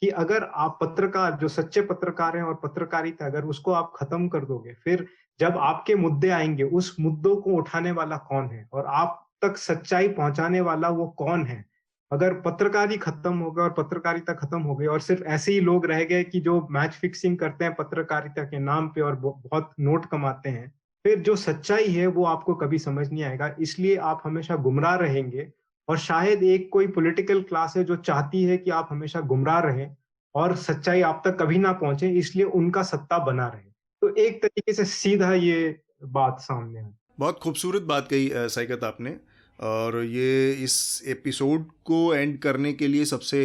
कि अगर आप पत्रकार, जो सच्चे पत्रकार हैं और पत्रकारिता, अगर उसको आप खत्म कर दोगे, फिर जब आपके मुद्दे आएंगे, उस मुद्दों को उठाने वाला कौन है और आप तक सच्चाई पहुंचाने वाला वो कौन है? अगर पत्रकार ही खत्म हो गया और पत्रकारिता खत्म हो गई और सिर्फ ऐसे ही लोग रह गए कि जो मैच फिक्सिंग करते हैं पत्रकारिता के नाम पे और बहुत नोट कमाते हैं, फिर जो सच्चाई है वो आपको कभी समझ नहीं आएगा। इसलिए आप हमेशा गुमराह रहेंगे, और शायद एक कोई पॉलिटिकल क्लास है जो चाहती है कि आप हमेशा गुमराह रहें और सच्चाई आप तक कभी ना पहुंचे, इसलिए उनका सत्ता बना रहे। तो एक तरीके से सीधा ये बात सामने है। बहुत खूबसूरत बात कही सैकत आपने, और ये इस एपिसोड को एंड करने के लिए सबसे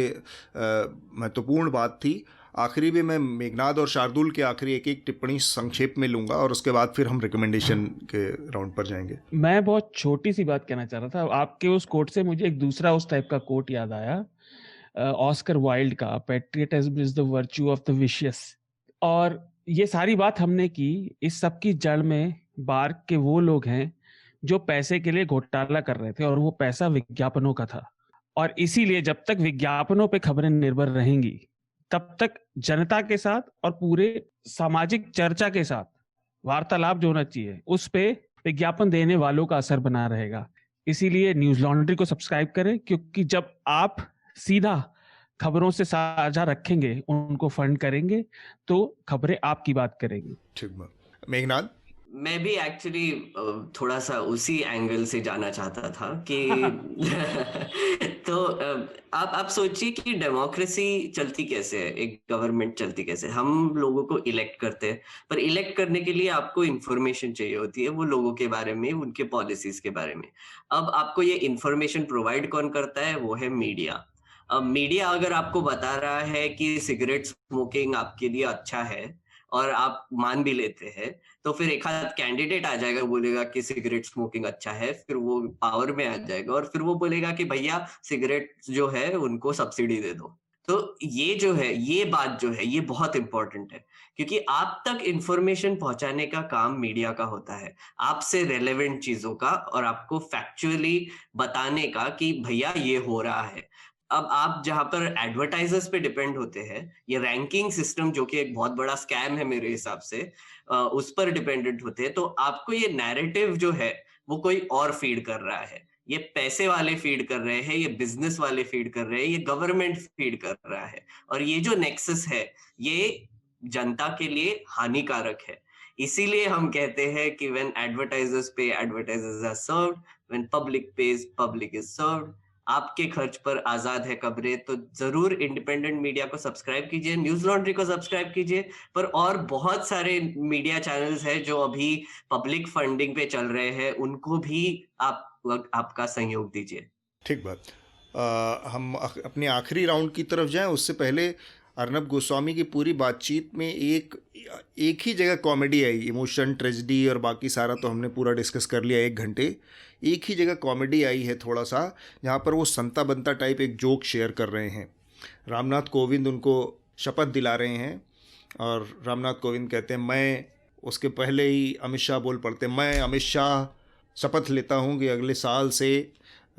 महत्वपूर्ण बात थी। आखिरी में मैं मेघनाद और शार्दुल के आखिरी एक एक टिप्पणी संक्षेप में लूंगा, और उसके बाद फिर हम रिकमेंडेशन के राउंड पर जाएंगे। मैं बहुत छोटी सी बात कहना चाह रहा था। आपके उस कोट से मुझे एक दूसरा उस टाइप का कोट याद आया, ऑस्कर वाइल्ड का, patriotism is the virtue of the vicious. और ये सारी बात हमने की, इस सब की जड़ में बार्क के वो लोग हैं जो पैसे के लिए घोटाला कर रहे थे, और वो पैसा विज्ञापनों का था। और इसीलिए जब तक विज्ञापनों पे खबरें निर्भर रहेंगी, तब तक जनता के साथ और पूरे सामाजिक चर्चा के साथ वार्तालाप जो होना चाहिए, उस पे विज्ञापन देने वालों का असर बना रहेगा। इसीलिए न्यूज लॉन्ड्री को सब्सक्राइब करें, क्योंकि जब आप सीधा खबरों से साझा रखेंगे, उनको फंड करेंगे, तो खबरें आपकी बात करेंगी। ठीक बात। मेघनाद? मैं भी एक्चुअली थोड़ा सा उसी एंगल से जाना चाहता था कि तो आप सोचिए कि डेमोक्रेसी चलती कैसे है, एक गवर्नमेंट चलती कैसे। हम लोगों को इलेक्ट करते हैं, पर इलेक्ट करने के लिए आपको इंफॉर्मेशन चाहिए होती है, वो लोगों के बारे में, उनके पॉलिसीज के बारे में। अब आपको ये इंफॉर्मेशन प्रोवाइड कौन करता है? वो है मीडिया। अब मीडिया अगर आपको बता रहा है कि सिगरेट स्मोकिंग आपके लिए अच्छा है और आप मान भी लेते हैं, तो फिर एक आध कैंडिडेट आ जाएगा, बोलेगा कि सिगरेट स्मोकिंग अच्छा है, फिर वो पावर में आ जाएगा और फिर वो बोलेगा कि भैया सिगरेट जो है उनको सब्सिडी दे दो। तो ये जो है, ये बात जो है, ये बहुत इंपॉर्टेंट है, क्योंकि आप तक इंफॉर्मेशन पहुंचाने का काम मीडिया का होता है, आपसे रेलेवेंट चीजों का, और आपको फैक्चुअली बताने का कि भैया ये हो रहा है। अब आप जहां पर एडवर्टाइजर्स पे डिपेंड होते हैं, ये रैंकिंग सिस्टम जो कि एक बहुत बड़ा स्कैम है मेरे हिसाब से, उस पर डिपेंडेंट होते हैं, तो आपको ये नैरेटिव जो है वो कोई और फीड कर रहा है। ये पैसे वाले फीड कर रहे हैं, ये बिजनेस वाले फीड कर रहे हैं, ये गवर्नमेंट फीड कर रहा है, और ये जो नेक्सस है ये जनता के लिए हानिकारक है। इसीलिए हम कहते हैं कि when advertisers pay, advertisers are served, when public pays, public is served. आपके खर्च पर आजाद है खबरें, तो जरूर इंडिपेंडेंट मीडिया को सब्सक्राइब कीजिए, न्यूज लॉन्ड्री को सब्सक्राइब कीजिए, पर और बहुत सारे मीडिया चैनल्स हैं जो अभी पब्लिक फंडिंग पे चल रहे हैं, उनको भी आपका सहयोग दीजिए। ठीक बात। हम अपने आखिरी राउंड की तरफ जाएं, उससे पहले अर्नब गोस्वामी की पूरी बातचीत में एक ही जगह कॉमेडी आई। इमोशन, ट्रेजेडी और बाकी सारा तो हमने पूरा डिस्कस कर लिया 1 घंटे। एक ही जगह कॉमेडी आई है थोड़ा सा, जहाँ पर वो संता बनता टाइप एक जोक शेयर कर रहे हैं। रामनाथ कोविंद उनको शपथ दिला रहे हैं, और रामनाथ कोविंद कहते हैं मैं, उसके पहले ही अमित शाह बोल पड़ते हैं, मैं अमित शाह शपथ लेता हूँ कि अगले साल से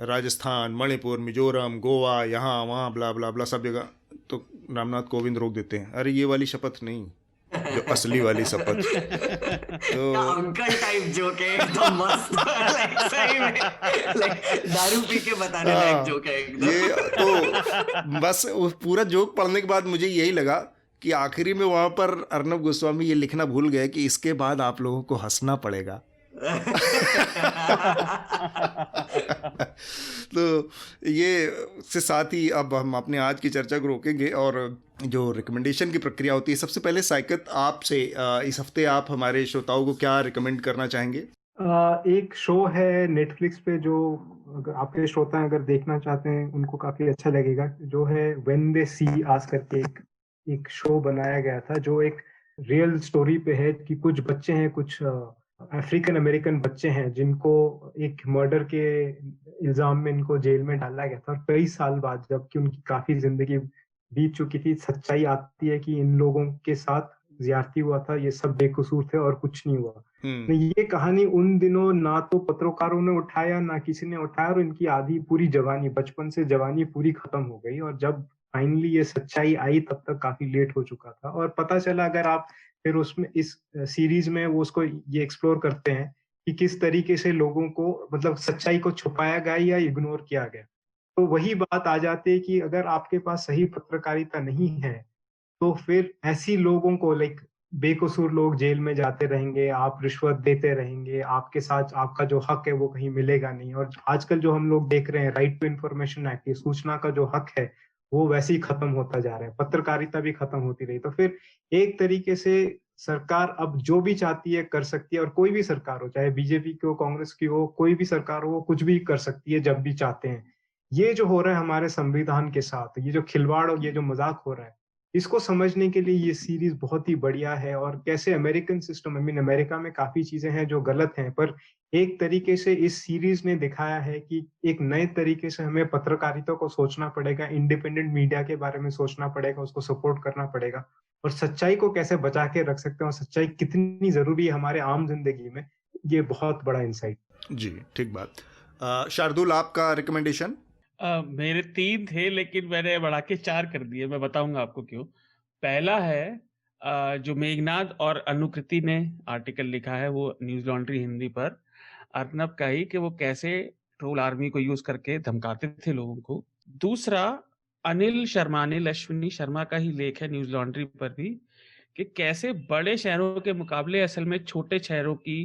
राजस्थान, मणिपुर, मिजोरम, गोवा, यहाँ वहाँ ब्ला ब्ला ब्ला सब जगह। तो रामनाथ कोविंद रोक देते हैं, अरे ये वाली शपथ नहीं, जो असली वाली शपथ। तो अंकल टाइप जोक है, एकदम मस्त। सही में दारू पी के बताने लायक जोक है एकदम। ये तो बस पूरा जोक पढ़ने के बाद मुझे यही लगा कि आखिरी में वहाँ पर अर्नब गोस्वामी ये लिखना भूल गए कि इसके बाद आप लोगों को हंसना पड़ेगा। तो ये से साथ ही अब हम अपने आज की चर्चा को रोकेंगे, और जो रिकमेंडेशन की प्रक्रिया होती है, सबसे पहले साइकत आपसे, इस हफ्ते आप हमारे श्रोताओं को क्या रिकमेंड करना चाहेंगे? एक शो है नेटफ्लिक्स पे जो आपके श्रोता अगर देखना चाहते हैं उनको काफी अच्छा लगेगा, जो है व्हेन दे सी आस करके एक शो बनाया गया था, जो एक रियल स्टोरी पे है कि कुछ बच्चे हैं, कुछ अफ्रीकन अमेरिकन बच्चे हैं जिनको एक मर्डर के इल्जाम में इनको जेल में डाला गया था, और कई साल बाद जबकि उनकी काफी जिंदगी बीत चुकी थी, सच्चाई आती है कि इन लोगों के साथ ज्यादती हुआ था, ये सब बेकसूर थे और कुछ नहीं हुआ। ये कहानी उन दिनों ना तो पत्रकारों ने उठाया, ना किसी ने उठाया, और इनकी आधी पूरी जवानी, बचपन से जवानी पूरी खत्म हो गई। और जब फाइनली ये सच्चाई आई तब तक काफी लेट हो चुका था। और पता चला, अगर आप फिर उसमें इस सीरीज में वो उसको ये एक्सप्लोर करते हैं कि किस तरीके से लोगों को मतलब सच्चाई को छुपाया गया या इग्नोर किया गया, तो वही बात आ जाती है कि अगर आपके पास सही पत्रकारिता नहीं है तो फिर ऐसी लोगों को, लाइक बेकसूर लोग जेल में जाते रहेंगे, आप रिश्वत देते रहेंगे, आपके साथ आपका जो हक है वो कहीं मिलेगा नहीं। और आजकल जो हम लोग देख रहे हैं, राइट टू इंफॉर्मेशन एक्ट, सूचना का जो हक है वो वैसे ही खत्म होता जा रहा है, पत्रकारिता भी खत्म होती रही। तो फिर एक तरीके से सरकार अब जो भी चाहती है कर सकती है, और कोई भी सरकार हो, चाहे बीजेपी की हो, कांग्रेस की हो, कोई भी सरकार हो, वो कुछ भी कर सकती है जब भी चाहते हैं। ये जो हो रहा है हमारे संविधान के साथ, ये जो खिलवाड़ और ये जो मजाक हो रहा है, इसको समझने के लिए ये सीरीज बहुत ही बढ़िया है। और कैसे American system, I mean America में काफी चीजें हैं जो गलत हैं, पर एक तरीके से इस सीरीज ने दिखाया है कि एक नए तरीके से हमें पत्रकारिता को सोचना पड़ेगा, इंडिपेंडेंट मीडिया के बारे में सोचना पड़ेगा, उसको सपोर्ट करना पड़ेगा, और सच्चाई को कैसे बचा के रख सकते हैं, और सच्चाई कितनी जरूरी है हमारे आम जिंदगी में, ये बहुत बड़ा इंसाइट। जी, ठीक बात। शार्दुल, आपका रिकमेंडेशन? मेरे 3 थे लेकिन मैंने बढ़ा के 4 कर दिए, मैं बताऊंगा आपको क्यों। पहला है जो मेघनाद और अनुकृति ने आर्टिकल लिखा है वो न्यूज लॉन्ड्री हिंदी पर, अर्नब का ही, कि वो कैसे ट्रोल आर्मी को यूज करके धमकाते थे लोगों को। दूसरा अनिल अश्विनी शर्मा का ही लेख है न्यूज लॉन्ड्री पर भी, कि कैसे बड़े शहरों के मुकाबले असल में छोटे शहरों की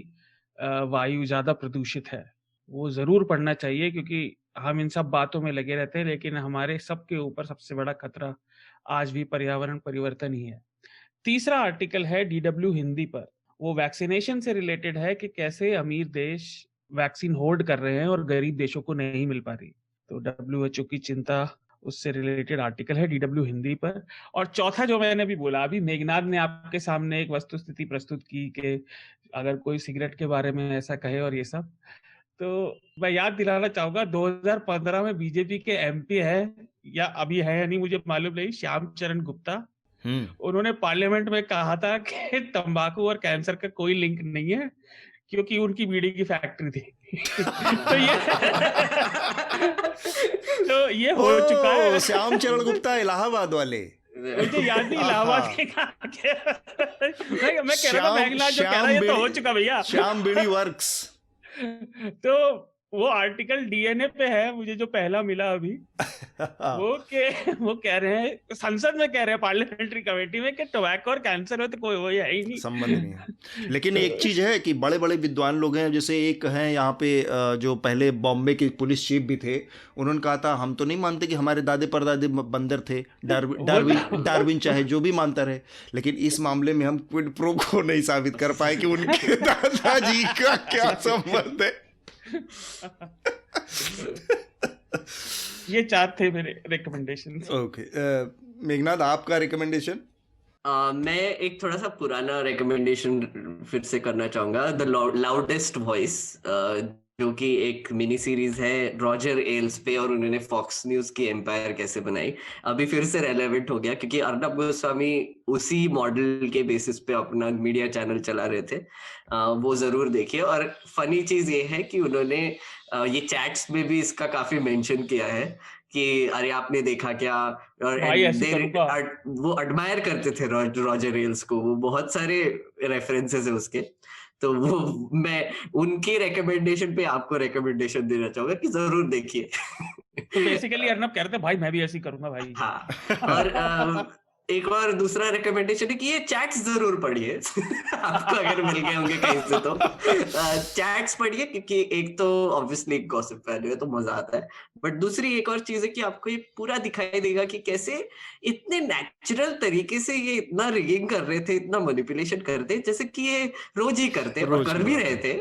वायु ज्यादा प्रदूषित है। वो जरूर पढ़ना चाहिए, क्योंकि हम इन सब बातों में लगे रहते हैं लेकिन हमारे सबके ऊपर सबसे बड़ा खतरा आज भी पर्यावरण परिवर्तन ही है। तीसरा आर्टिकल है DW हिंदी पर, वो वैक्सीनेशन से रिलेटेड है, कि कैसे अमीर देश वैक्सीन होल्ड कर रहे हैं और गरीब देशों को नहीं मिल पा रही। तो WHO की चिंता, उससे रिलेटेड आर्टिकल है DW हिंदी पर। और चौथा जो मैंने भी बोला, अभी मेघनाद ने आपके सामने एक वस्तुस्थिति प्रस्तुत की कि अगर कोई सिगरेट के बारे में ऐसा कहे और ये सब, तो मैं याद दिलाना चाहूंगा 2015 में बीजेपी के MP है, या अभी है या नहीं मुझे मालूम नहीं, श्याम चरण गुप्ता, उन्होंने पार्लियामेंट में कहा था कि तंबाकू और कैंसर का कोई लिंक नहीं है क्योंकि उनकी बीड़ी की फैक्ट्री थी। तो ये हो चुका है। श्याम चरण गुप्ता इलाहाबाद वाले, मुझे याद नहीं इलाहाबाद के मैं कह रहा था मेघनाद जो कह रहा है ये तो हो चुका भैया, श्याम बीड़ी वर्क्स। तो वो आर्टिकल DNA पे है, मुझे जो पहला मिला अभी, वो कह रहे हैं, संसद में कह रहे हैं, पार्लियामेंट्री कमेटी में, कि टोबैको और कैंसर में तो कोई वो है ही नहीं, संबंध नहीं है। लेकिन एक चीज है कि बड़े बड़े विद्वान लोग हैं, जैसे एक हैं यहाँ पे जो पहले बॉम्बे के पुलिस चीफ भी थे, उन्होंने कहा था हम तो नहीं मानते कि हमारे दादे परदादे बंदर थे, डार्विन चाहे जो भी मानता रहे, लेकिन इस मामले में हम क्विड प्रो को नहीं साबित कर पाए कि उनके दादाजी का क्या संबंध है। ये 4 थे मेरे रिकमेंडेशन। ओके, मेघनाद, आपका रिकमेंडेशन? मैं एक थोड़ा सा पुराना रिकमेंडेशन फिर से करना चाहूंगा, द लाउडेस्ट वॉइस, जो कि एक मिनी सीरीज है रॉजर एल्स पे, और उन्होंने फॉक्स न्यूज की एम्पायर कैसे बनाई, अभी फिर से रेलेवेंट हो गया क्योंकि अर्नब गोस्वामी उसी मॉडल के बेसिस पे अपना मीडिया चैनल चला रहे थे। वो जरूर देखिए। और फनी चीज ये है कि उन्होंने ये चैट्स में भी इसका काफी मेंशन किया है कि अरे आपने देखा क्या, और वो एडमायर करते थे रॉजर एल्स को, वो बहुत सारे रेफरेंसेस है उसके। तो वो मैं उनके रिकमेंडेशन पे आपको रिकमेंडेशन देना चाहूंगा कि जरूर देखिए। तो बेसिकली अर्नब कह रहे थे भाई मैं भी ऐसे ही करूंगा भाई। हाँ, और एक और दूसरा रिकमेंडेशन है कि ये चैट्स जरूर पढ़िए। आपको अगर मिल गए होंगे कहीं से तो चैट्स पढ़िए, क्योंकि एक तो ऑब्वियसली गॉसिप फैले तो मजा आता है, बट दूसरी एक और चीज है कि आपको ये पूरा दिखाई देगा कि कैसे इतने नेचुरल तरीके से ये इतना रिगिंग कर रहे थे, इतना मैनिपुलेशन करते, जैसे कि ये रोज ही करते और कर भी रहे थे,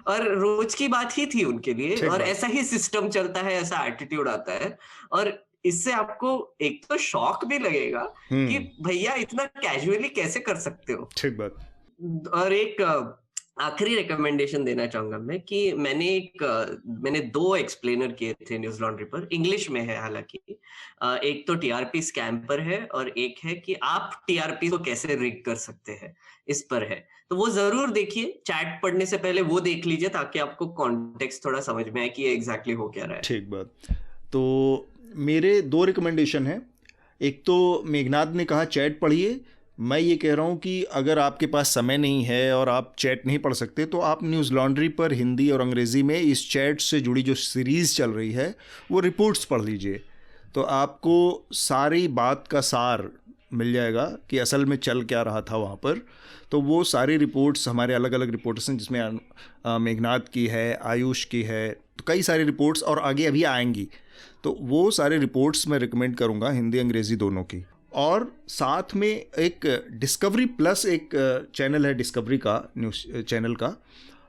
और रोज की बात ही थी उनके लिए, और ऐसा ही सिस्टम चलता है, ऐसा एटीट्यूड आता है। और इससे आपको एक तो शॉक भी लगेगा कि भैया इतना कैजुअली कैसे कर सकते हो। ठीक बात। और एक आखिरी रिकमेंडेशन देना चाहूंगा मैं कि मैंने 2 एक्सप्लेनर किए थे न्यूज लॉन्ड्री पर, इंग्लिश में है हालांकि। एक तो टीआरपी स्कैम पर है और एक है कि आप टीआरपी को कैसे रिग कर सकते हैं, इस पर है। तो वो जरूर देखिए, चैट पढ़ने से पहले वो देख लीजिए ताकि आपको कॉन्टेक्स्ट थोड़ा समझ में आए कि ये एग्जैक्टली हो क्या रहा है। ठीक बात। तो मेरे 2 रिकमेंडेशन हैं। एक तो मेघनाथ ने कहा चैट पढ़िए, मैं ये कह रहा हूँ कि अगर आपके पास समय नहीं है और आप चैट नहीं पढ़ सकते तो आप न्यूज़ लॉन्ड्री पर हिंदी और अंग्रेज़ी में इस चैट से जुड़ी जो सीरीज़ चल रही है वो रिपोर्ट्स पढ़ लीजिए, तो आपको सारी बात का सार मिल जाएगा कि असल में चल क्या रहा था वहाँ पर। तो वो सारी रिपोर्ट्स हमारे अलग अलग रिपोर्ट्स हैं, जिसमें मेघनाथ की है, आयुष की है, तो कई सारी रिपोर्ट्स और आगे अभी आएंगी। तो वो सारे रिपोर्ट्स मैं रिकमेंड करूँगा, हिंदी अंग्रेज़ी दोनों की। और साथ में एक डिस्कवरी प्लस एक चैनल है, डिस्कवरी का न्यूज़ चैनल का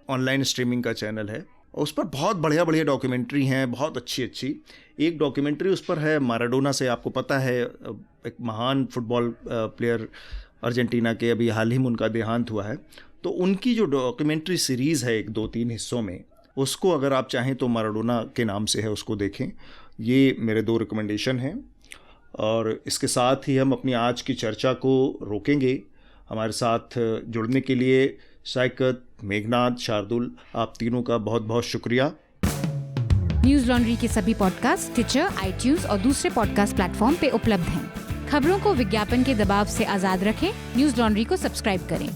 ऑनलाइन स्ट्रीमिंग का चैनल है, उस पर बहुत बढ़िया बढ़िया डॉक्यूमेंट्री हैं, बहुत अच्छी अच्छी। एक डॉक्यूमेंट्री उस पर है माराडोना से, आपको पता है एक महान फुटबॉल प्लेयर अर्जेंटीना के, अभी हाल ही में उनका देहांत हुआ है। तो उनकी जो डॉक्यूमेंट्री सीरीज़ है 1-2-3 हिस्सों में, उसको अगर आप चाहें तो माराडोना के नाम से है, उसको देखें। ये मेरे 2 रिकमेंडेशन हैं। और इसके साथ ही हम अपनी आज की चर्चा को रोकेंगे। हमारे साथ जुड़ने के लिए शायकत, मेघनाथ, शार्दुल, आप तीनों का बहुत बहुत शुक्रिया। न्यूज लॉन्ड्री के सभी पॉडकास्ट टिचर, आईट्यूज और दूसरे पॉडकास्ट प्लेटफॉर्म पे उपलब्ध हैं। खबरों को विज्ञापन के दबाव से आजाद रखें, न्यूज लॉन्ड्री को सब्सक्राइब करें।